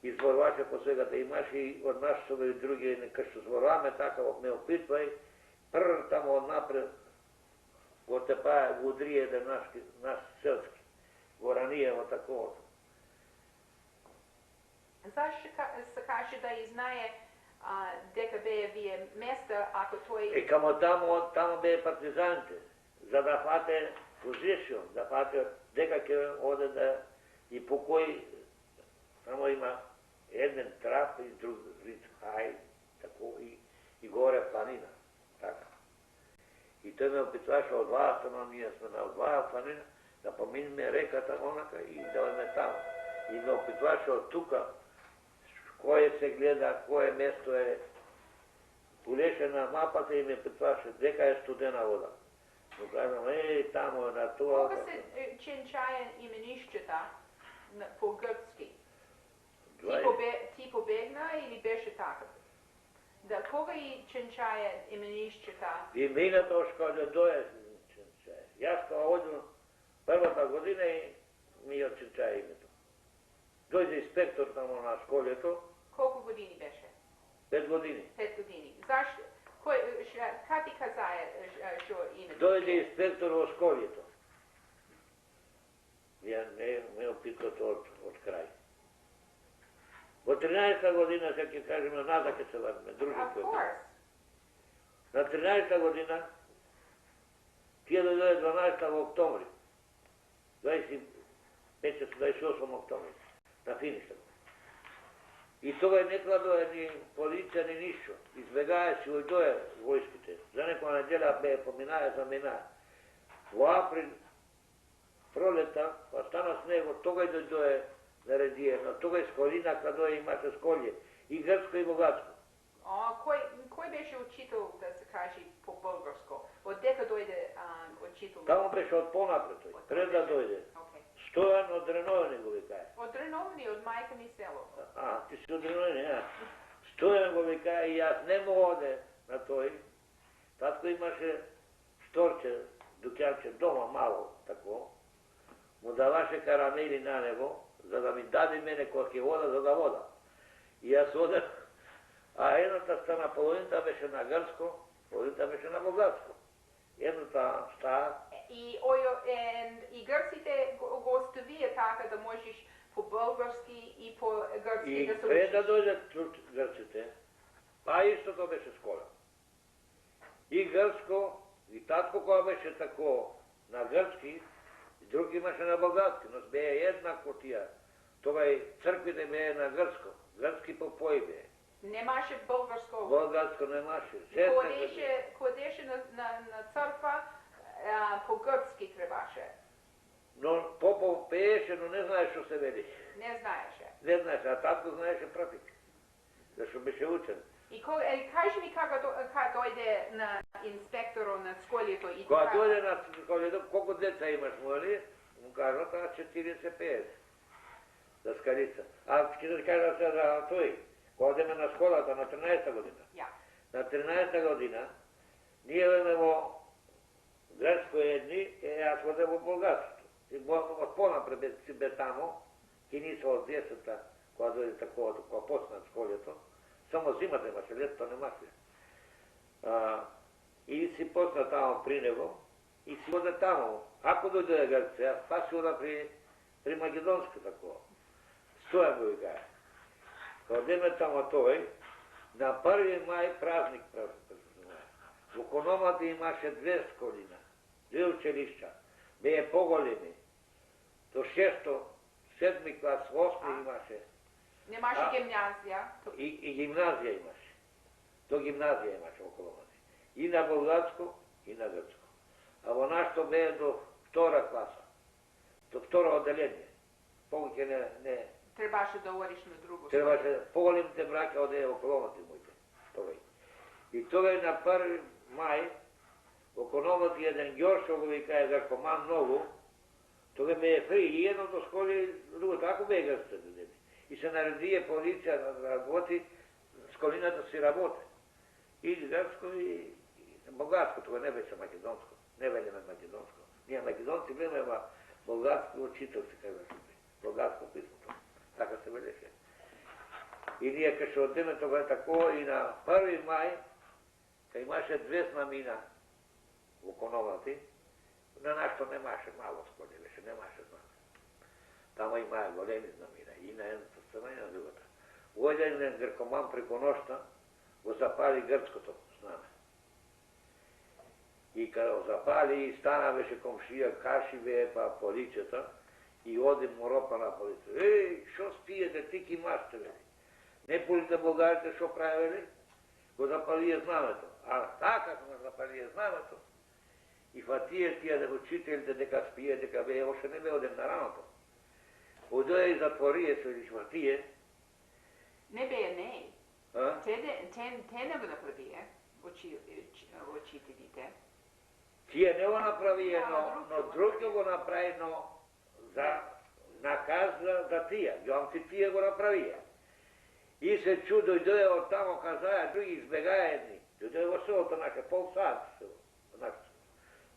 изборуваше по свегата. Имаше и од нас со и други, нека што зборуваме така, ме опитвај, тамо однапред, го тепае, го удрие еден наш селски, го ранije во таковото. Зашто се каже да изнае дека беа вие места, ако тој... Камо тамо беа партизаните, за да фате позицијон, да фате дека ќе оде да и по кој само има еден трап и друг хај, тако и горе планина, така. И тој ме опитваше од оваа страна, ние сме на оваа планина, да поминеме реката онака и да одеме тамо. И ме опитваше од тука, кое се гледа, кое место е, полеше на мапата и ме опитваше дека е студена вода. Но кажам, тамо на тоа... Кога се ченчаја именишчета по грцки? Ти побегна или беше така? Да, кога и ченчаја именишчета? Имената кога доје ченчаја. Јас кога одам првата година и ми ја ченчаја името. Дојде инспектор тамо на школето. Колку години беше? 5 години. 5 години. Зашто? Кај ти казаја што името? Дојде инспектор во школето. Ја ме опитват од крај. Во 13-та година, се ќе кажеме, назад ќе се върнеме, дружи кој. На 13-та година, тие дојде 12-та во октомври. 25-28 октомври. На финишта. И тога не кладоа ни полиција, ни ништо. Избегае си дојде војските. За некоја неделја бе поминае, заминае. Во април, пролета, па стана снего, тога и дојде наредие, но тога и сколина, каде имаше сколје. И грцко и богатско. Кој беше учител, да се каже, по българско? Од дека дојде учител? Тамо беше од понапред тој, пред да дојде. Стојан од Дреновани го викае. Од Дреновани, од мајка ми село. Ти си од Дреновани, Стојан го викае и јас не му оде на тој. Татко имаше шторче, дукјанче, дома мало, тако. Му даваше карамели на него, за да ми даде мене кога ќе вода, за да вода. И јас одем, а едната страна, половината беше на грцко, половината беше на богатско. Едната стаа. И грците го оставија така да можеш po български и по гръцки и да се пред учиш. да дойдат гърците, па исто то беше школа. И гръцко, и татко која беше тако на гръцки, друг имаше на български, но беа еднакво тия. Това и църквите беа на гръцко, гръцки попои беа. Немаше българско. Българско немаше. Ходеше на църква, по-гръцки трябваше. Но Попов пееше, но не знаеше що се вели. Не знаеше. Не знаеше, а татко знаеше прапик. Защо беше учен. И кажи ми как дойде на инспектора на школито и Кога дойде на школито, колко деца имаш, моли? Му казват, 40-50. За скалица. Аз ще да кажа сега за той. Кога идеме на школата на 13-та година. На 13-та година ние идеме во гръцко едни, аз ходя во българското. И от по-напред си бе тамо, и ние са от 10-та, кога дойде такова, кога почнат школето. Само зимата имаше, лето немаше. И си почна тамо при него, и си хода тамо. Ако дойде гърци, аз па си хода при македонско такова. Стоя го и кая. Ходиме тамо той, на 1 май празник празнуваме. В Икономата имаше 2 школина, 2 училища. Бе по-големи. До 6-то, 7 клас, 8 имаше. Немаше гимназия. И гимназия имаше. То гимназия имаше около мене. И на българско, и на гръцко. А во нашето бе до 2 класа. До 2 отделение. Повече не... Трябваше да ориш на друго. Трябваше, по-големите брака оде около мене моите. Това. И това на 1 май, около един Георшо го вика гъркоман много, това бе фри и едното школи, другото, ако бе гърците дадени. И се нареди полиция да работи, школината си работи. И гръцко, и българско, това не беше македонско. Не велиме македонско. Ние македонци беме в български учител, се казваше. Българско писмото. Така се велеше. И ние като отдеме това е такова и на 1 май, къде имаше 2 знамена в Икономата, на нашето немаше мало школи, беше, немаше знамена. Там има големи знамена. И на едната страна, и на другата. Один гъркоман преко нощта го запали гръцкото знаме. И като запали, и стана беше комшия, каши бе па полицията, и оди му ропа на полицията. Ей, шо спиете, ти ки мачте, бе? Не полите българите, шо правили? Го запалие знамето. А така го запалие знамето. И фатие тия да учителите, дека спие, дека бе, още не бе оден на раното. Удоя и затворие се лиш фатие. Не бе, не. Те не го направие, учителите. Тие не го направие, но друг го направи, но за наказ за тия. Гьомци тие го направие. И се чу, дойде от тамо казая, други избегая едни. Дойде во селото наше, полсад село.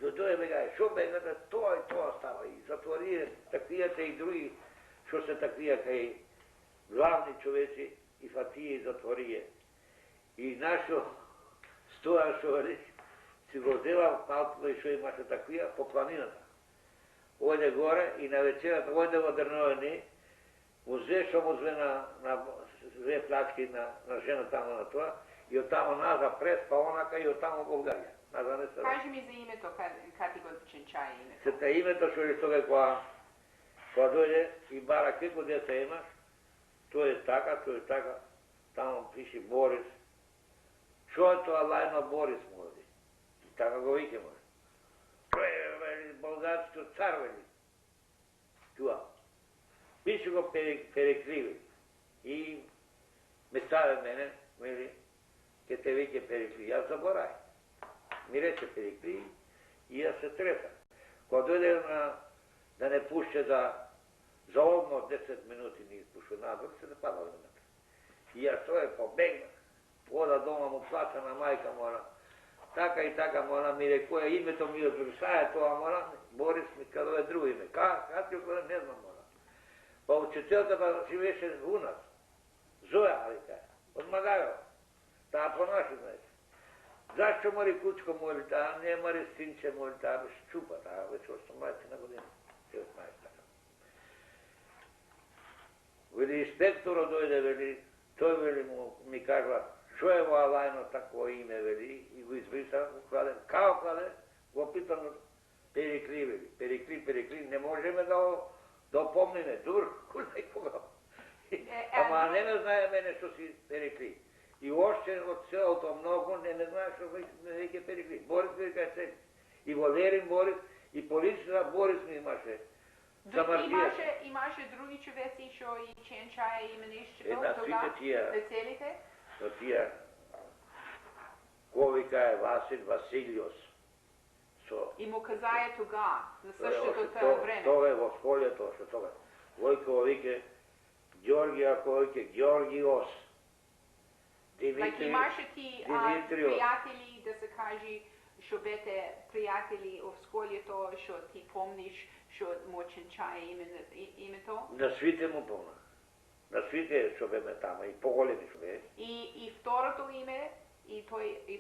Дойде бегае, шо бегате, това и това става. И затвори таквията и други, шо се таквия кај главни човеци, и фатije затворije. И нашo стоя шо си го взела малко и шо имаше таквия по планината. Ојде горе и на вечерата ојде во Дрновени, му взе шо му зве на две плачки на жена тамо на това и оттамо назад преспа онака и оттамо България. Кажи ми за името, kad ti го ченчае името. Сета името шо е тога кога дојде и бара како деца имаш, to je taka, tamo piše Boris. Što je to Alajno Boris mladi? Tako ga vike može. To je bolgarsko car veli. Čuva. Piše go Periklivi. I me stave mene, veli, ke te vike Periklivi. Ja zaboraj. Mi reče Periklivi i ja se trefam. Ko dojde da ne puše za odmor 10 minuti nije ispušao nador, se ne padali na to. I ja stoje pobegna. Oda doma mu plaćana majka mora. Taka i taka mora mi re, koje ime to mi odvršaje to, a mora, Boris mi kad ove drugo ime. Kad ti ukore, ne znam mora. Pa učiteljka si veše u nas. Zoja, ali kaj, odmagaju. Ta ponaši, znači. Zašto mori kučko moliti, a ne mori sinče moliti, a već čupa, a već 18 godina. 19. Вели инспектора дойде, вели, той вели ми кажа, що е лайно такво име, вели, и го избриса, го кладе. Као кладе? Го питам, Перикли, вели. Перикли, не можеме да опомниме, дур, куда кога. Ама не ме знае мене што си Перикли. И още от селото много не ме знае што веќе Перикли. Борис века се. И Валерин Борис, и полицията Борис ми имаше. Имаше други човеци, що и Ченчая и Менишчето на тогава? тия, на целите? На тия, ко вика е Василиос. И му казае тога, на същото това време. Това е во школето, още това. Войко вика Георгия, кой вика Георгиос. Имаше ти приятели, да се кажи, що бете приятели в школето, що ти помниш, що му Ченчая името? На свите му помна. На свите що беме тама, и по-големи що бе. И второто име, и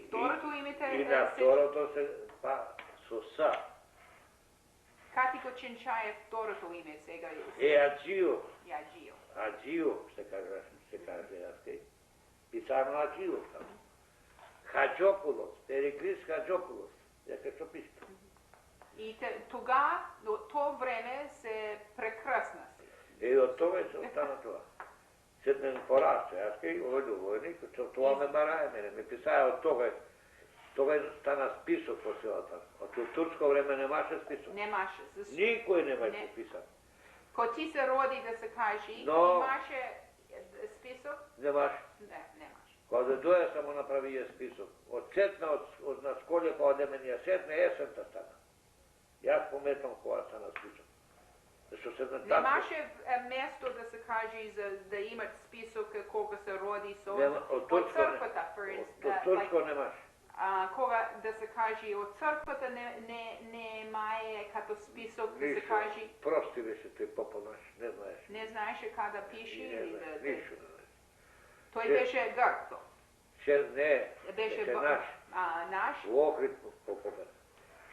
второто името и на второто се, па, со са. Как го Ченчая второто име сега? Аджио. Аджио. Аджио, се каже, аз писано Аджио там. Хаджопулос, Периклис Хаджопулос, дека што пише. И тога, до то време се прекръсна си. От това се остана това. Сетне порасте, аз кай ойду войник, това ме барае мене, ме писае от тога. Тога стана список по селата. От турско време немаше список. Немаше. Никой не беше списан. Ко ти се роди да се кажи, имаше список? Немаше. Не, немаше. Кога дойде само направи список. Отсетна от на школе, кога да мене сетне, есента стана. И аз пометам кога стана список. Немаше место да се каже да имат список кога се роди со от църквата. От турско немаше. Кога да се каже от църквата не мае като список да се каже. Прости беше той попа наш, не знаеше. Не знаеше как да пише или да... Нищо. Той беше гърцо. Беше наш. Наш? В Охрид попа.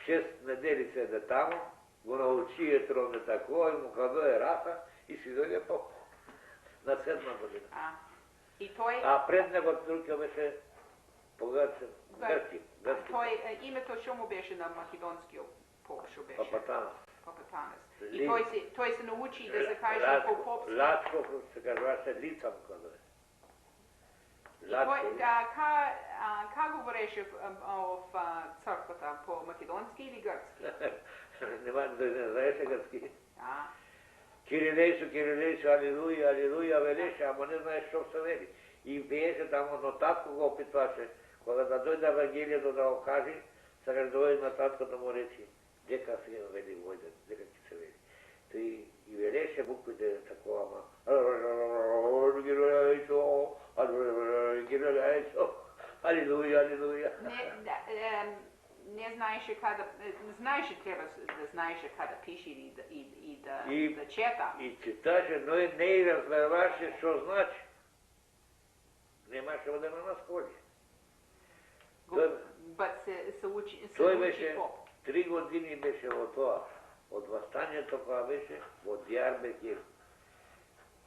6 недели седе тамо, го научи ровне такова и му кадо е раха и си дойде поп. На 7 година. А пред него турка беше по-гърцен. Гърки. Името що му беше на македонския поп, що беше? Папатанас. И той се научи да се каже по-попски. Лачко се казваше лицам кадо е. Как говореше в църквата? По-македонски или гърцки? Не знаеше гърцки. Кирилейсо, алилуя, велеше, ама не знаеш що се вели. И пееше там, но татко го опитваше. Кога да дойде Евангелието да го каже, сега да дойде на татко да му речи, дека се вели войден, дека ти се вели. Той и велеше буквите такова, ама алилуя. Не знаеше как да... Знаеше, трябва да знаеше как да пише и да чета. И читаше, но не и разбираше, що значи. Немаше водена на школи. Той беше, 3 години беше во това. От възстанието, кога беше во Диарбекир.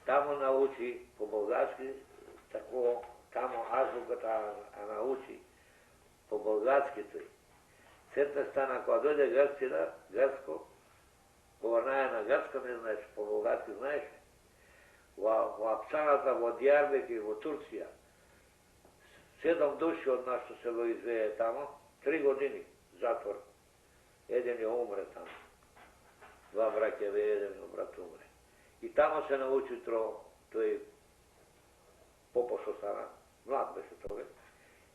Тамо научи по български, тако, тамо азбуката научи по български той. Сетне стана, кога дойде гръцко, кога знае на гръцко не знаеш, по български знаеш. Во Апсаната, во Диарбекир, во Турция. 7 души от нашето село извее тамо, 3 години затвор. Един я умре там. 2 браќа бе, един брат умре. И тамо се научи тој попошо стана, млад беше тој.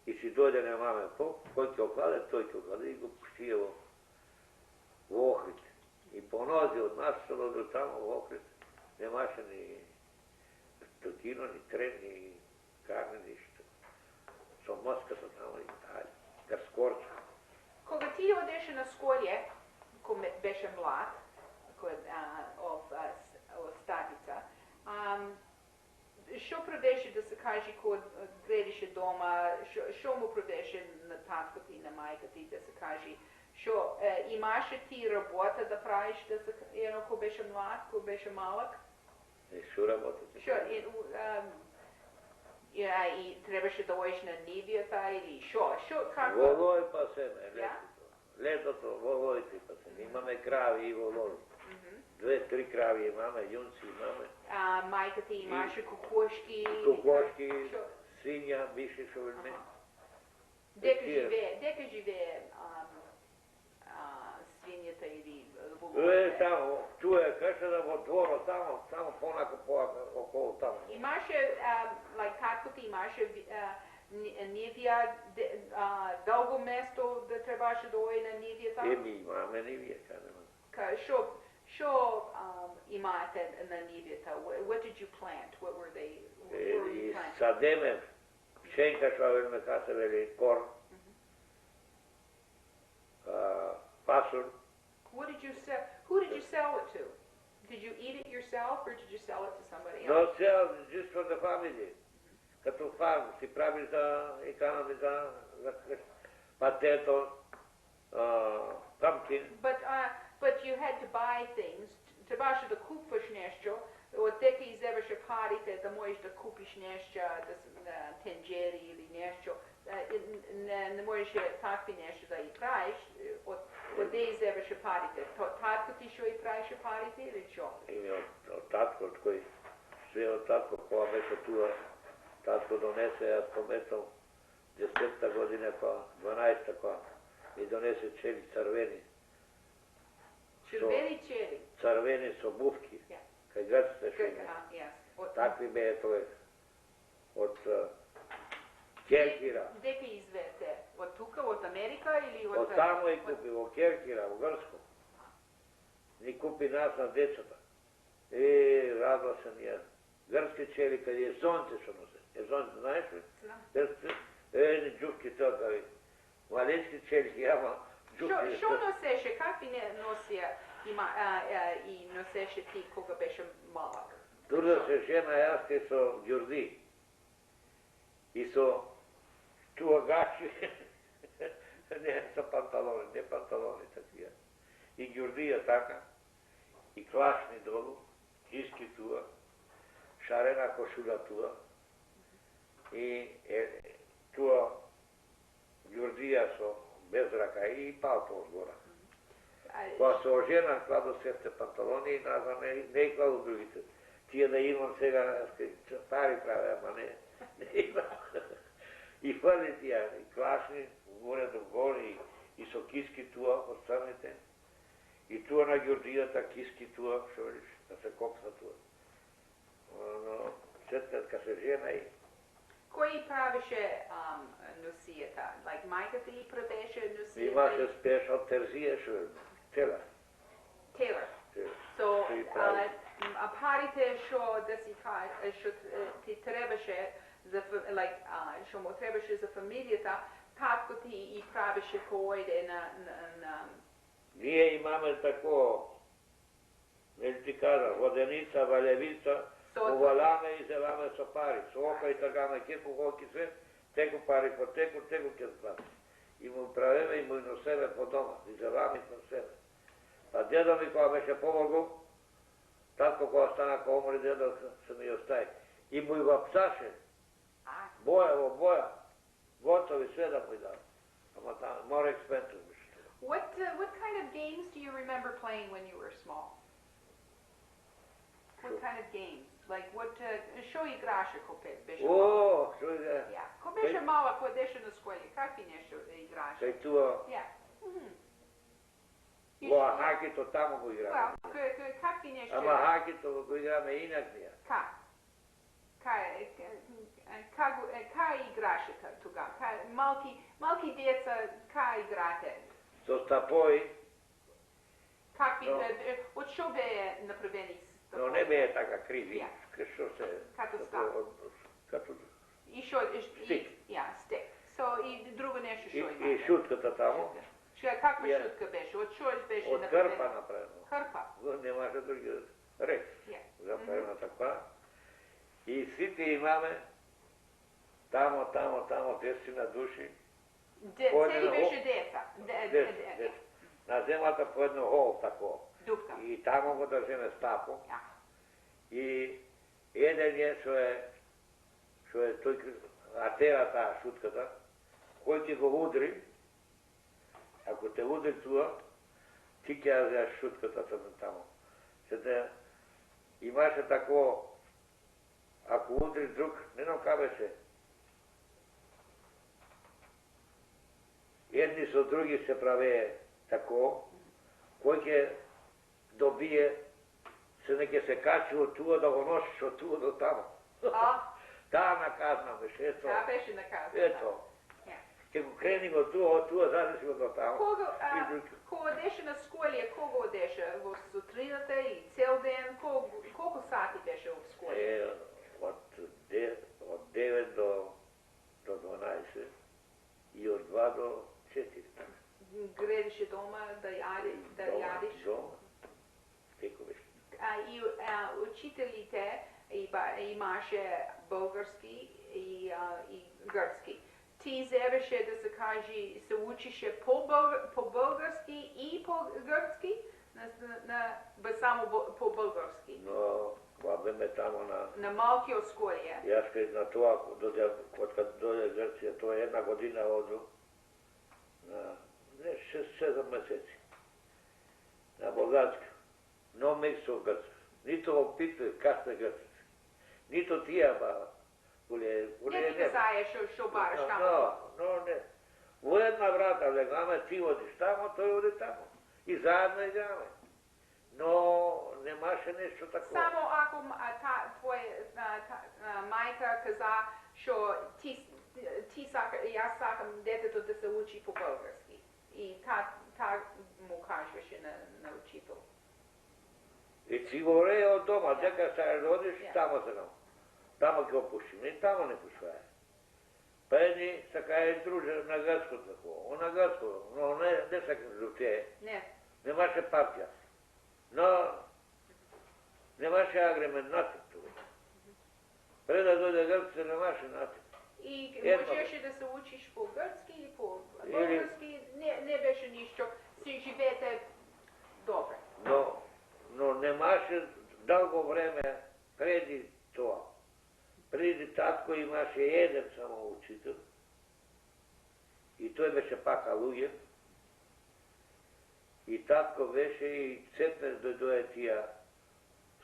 И си дойде на мамен поп, кој ќе окладе, тој ќе окладе и го пуштие во Охрид. И понози от нас село до тамо во Охрид немаше ни токино, ни трен, ни карне, ништо. Со моската тамо и тај, гърскорча. Кога ти одеше на школе, кога беше млад, от стадица, що правеше да се каже, кога гледаше дома, що му правеше на татката и на майката и да се каже, що имаше ти работа да правиш, кога беше млад, кога беше малък? И шу работите. Шо, и трябваше да ходиш на нивията или шо? Како? Волој па семе, летото. Летото, волојте па семе. Имаме крави и волој. 2-3 крави имаме, јунци имаме. Мајка ти имаше кокошки? Кокошки, свиња, бише шо велме. Дека живее свињата или волојите? Тамо, чуе, каша да во дворо, само понака околу тамо. Имаше, татко ти имаше нивија, долго место да требаше да оди на нивјата? Имаме нивија, кажемо. Шо имате на нивјата? What did you plant? What were you planting? Садеме пшенка, шо велме касе вели корн, пасур. Who did you sell it to? Did you eat it yourself or did you sell it to somebody else? No, sell just for the family. Като фарм си прави за економи за патето, pumpkin. But you had to buy things. Трябваше да купиш нещо. От дека изеваше парите да можеш да купиш нещо, тенджери или нещо. Не можеш такви нещо да и правиш. Отде изеваше парите? Татко ти шо и правеше парите или шо? От татко, от кој све от татко, кога беше туа, татко донесе, јас пометам 10-та година, 12-та кога, и донесе чели црвени. Червени чели? Црвени со бувки, кај грците шо има. Такви беа тој, од Керкира. Дека извете? Од тука, од Америка или од... Од тамо и купи, во Керкира, во Грцко. Ни купи нас на децата. Радва се ние. Грцки чели, каде е зонце шо носе. Зонце, знаеш ли? Знам. Ни джувки тоа, малечки чели, ама джувки. Шо носеше? Какви не носија и носеше ти кога беше малак? Турда се жена јас ке со ѓурди. И со чуагачи, не со панталони, не панталони такија. И ѓурдија така, и клашни долу, киски туа, шарена кошула туа, и туа ѓурдија со без рака и палто згора. Кога се ожена, кладо севте панталони и назад не кладо другите. Тие да имам сега, пари праве, ама не имам. И фали тия, и клашни, горе до горе, и со киски туа од страните, и туа на ѓурдијата киски туа, шо велиш, да се копса туа. Но, сетнат ка се жена и... Кој правеше носијата? Мајка ти правеше носијата? Имаше спешал терзија, шо велиш, телар. Телар. So, парите шо да си шо ти требаше шо му требаше за фамилијата, татко ти и правеше којде на... Ние имаме тако, не ти кажа, воденица, валевица, оваламе и зеламе со пари. Со ока и тргаме кеку колки све, теку пари по теку ке спати. И му правеме и му носеме по дома, и зеламе на себе. А дедо ми кога беше помогол, татко кога стана кога умри дедо се ми остаи. И му го псаше, боја во боја, готови све да му дава. Ама там, more expensive беше. What kind of games do you remember playing when you were small? What kind of games? Шо играше кога беше малак? О, шо играше? Кога беше малак, кога беше на школи, какви нешто играше? Кај туа? Во хакито тамо го играме. Какви нешто? Ама хакито го играме инак ние. Как? Кај играше тога? Малки деца, кај играте? Со стапои. Какви, од шо беа направени стапои? Но не беа така криви. Шо се... Като стап. Като... И шо... Стик. Стик. So, и друго нешто шо имате? И шутката тамо. Каква шутка беше? Од шо беше направено? Од крпа направено. Крпа? Немаше други рек. Направено така. И сите имаме тамо, 10 души. Цели беше деца? 10. На земата по едно хол тако. Дупка. И тамо го држиме стапо. И еден е, што е тој атера таа шутката, кој ќе го удри, ако те удри туа, ти ќе ја взеш шутката таму. Сета имаше тако, ако удри друг, не знам каде се, едни со други се правее тако, кој ќе добие, се не ќе се качи од туа да го носиш од туа до таму. Таа наказна беше, ето. Таа беше наказна. Ето. Ќе го крени го туа, од туа задеси го до таму. Кога одеше на сколија, кога одеше? Во сутрината и цел ден? Колку сати беше во сколија? Од 9 до 12 и од 2 до 4. Гледаше дома да јадиш? Дома. Теко беше. И учителите имаше български и грцки. Ти вземеше да се кажи, се учише по български и по грцки, само по български. Но кога беме тамо на малкиот сколија. Јас кај на тоа, кога дојде Грција, тоа е една година оду, на 6-7 месеци, на болгарски. No mix of грцки. Нито во питве касне грцки. Нито тија баба. Не ти знаеш што бараш тамо? Но не. Во една врата легаме, ти одиш тамо, тој оди тамо. И заедно играме. Но немаше нешто такова. Само ако твоја мајка каза што јас сакам детето да се учи по български. И та му кажеше на учител. И си го реја од дома, дека се родиш, тамо се нам. Тамо ќе го пушим, и тамо не пушвае. Па едни сакаја друже на грцко тако, на грцко, но не сакам жуте. Немаше партија. Но немаше агремен натип тука. Пред да дојде грците немаше натип. И можеше да се учиш по грцки и по български, не беше ништо, си живеете добре. Но немаше долго време преди тоа. Преди татко имаше еден само учител и тој беше пак Алуѓе. И татко беше и цетнеш дојдоја тија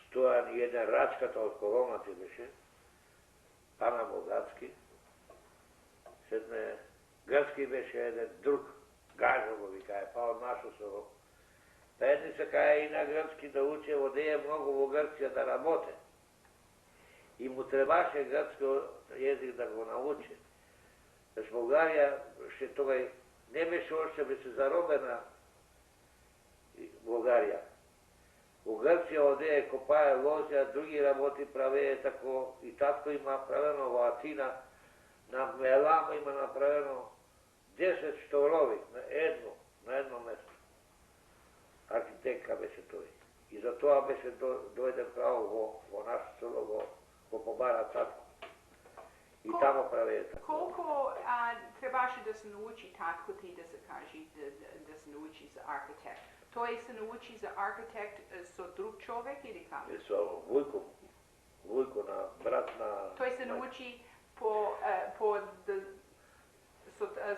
Стојан и еден Рачката од колоната беше, Ана Болгацки. Сетне Грцки беше еден друг, Гажо го викае, па од нашо село. Па едни се каја и на грцки да уче, одеја многу во Грција да работе. И му требаше грцки јазик да го научи. Заш Бугарија ше тогај не беше още беше заробена Бугарија. Во Грција одеја копае лозја, други работи правее тако, и татко има правено во Атина, на Мелама има направено 10 шторови на едно место. Архитектка беше тој. И за тоа беше дојден право во наше село, го побара татко. И тамо правее тако. Колко требаше да се научи татко ти да се кажи, да се научи за архитект? Тој се научи за архитект со друг човек или како? Со Вујко на брат на... Тој се научи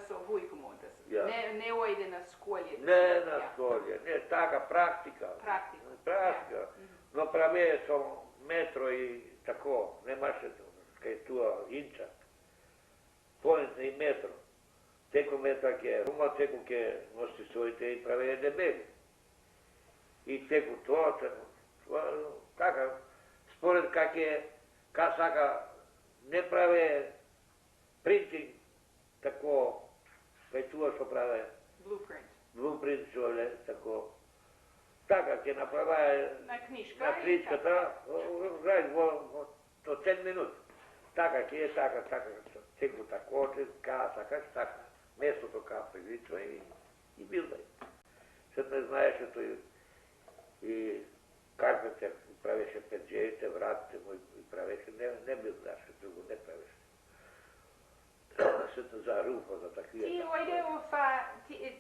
со Вујко му да се... Не ојде на сколје. Не на сколје, не, така, практика. Практика. Но правее со метро и тако, немаше кај туа инча. Поинт и метро. Теко метро ке рума, теко ке ности своите и правее дебели. И теко тоа, така, според ка сака, не правее принтинг, тако, кај туа што правее. Blueprint што е тако. Така, ќе направае на книжката, во 10 минути. Така, ќе е така, теко тако, ка сакаш, така. Местото ка приличува и билдај. Сет не знаеше тој и карпетер правеше педжеите, вратите му и правеше, не билдаше, друго не правеше. Сето за руфа, за таквија. Ти ојде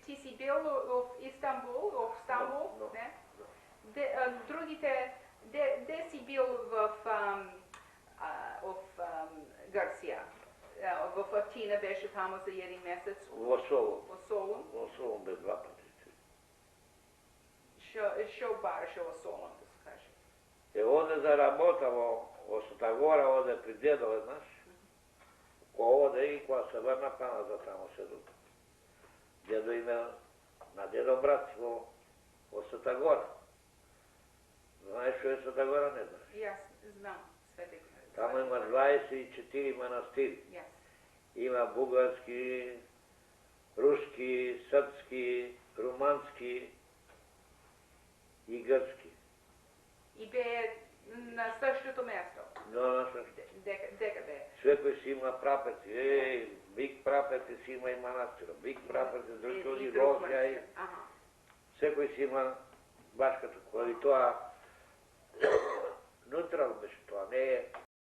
ти си бил в Истанбул, не? Другите, де си бил в Гърция? В Атина беше там за един месец. В Солун. В Солун? В Солун бе 2 пъти. Шо бараше в Солун, да се каже? Оде да работа во Света Гора, оде при дедо еднаш. Кога оде и кога се върна пана за тамо се дука. Дедо има на дедо брат во Света Гора. Знаеш што е Света Гора, не знаеш? И аз знам Света Гора. Тамо има 24 манастири. Има бугарски, руски, српски, румански и гръцки. И бе на същото място? На същото. Дека бе? Свекој си има прапети, биг прапети си има и манастира, биг прапети, други Розја и... Секој си има баш като кој. И тоа, нутрал беше тоа, не е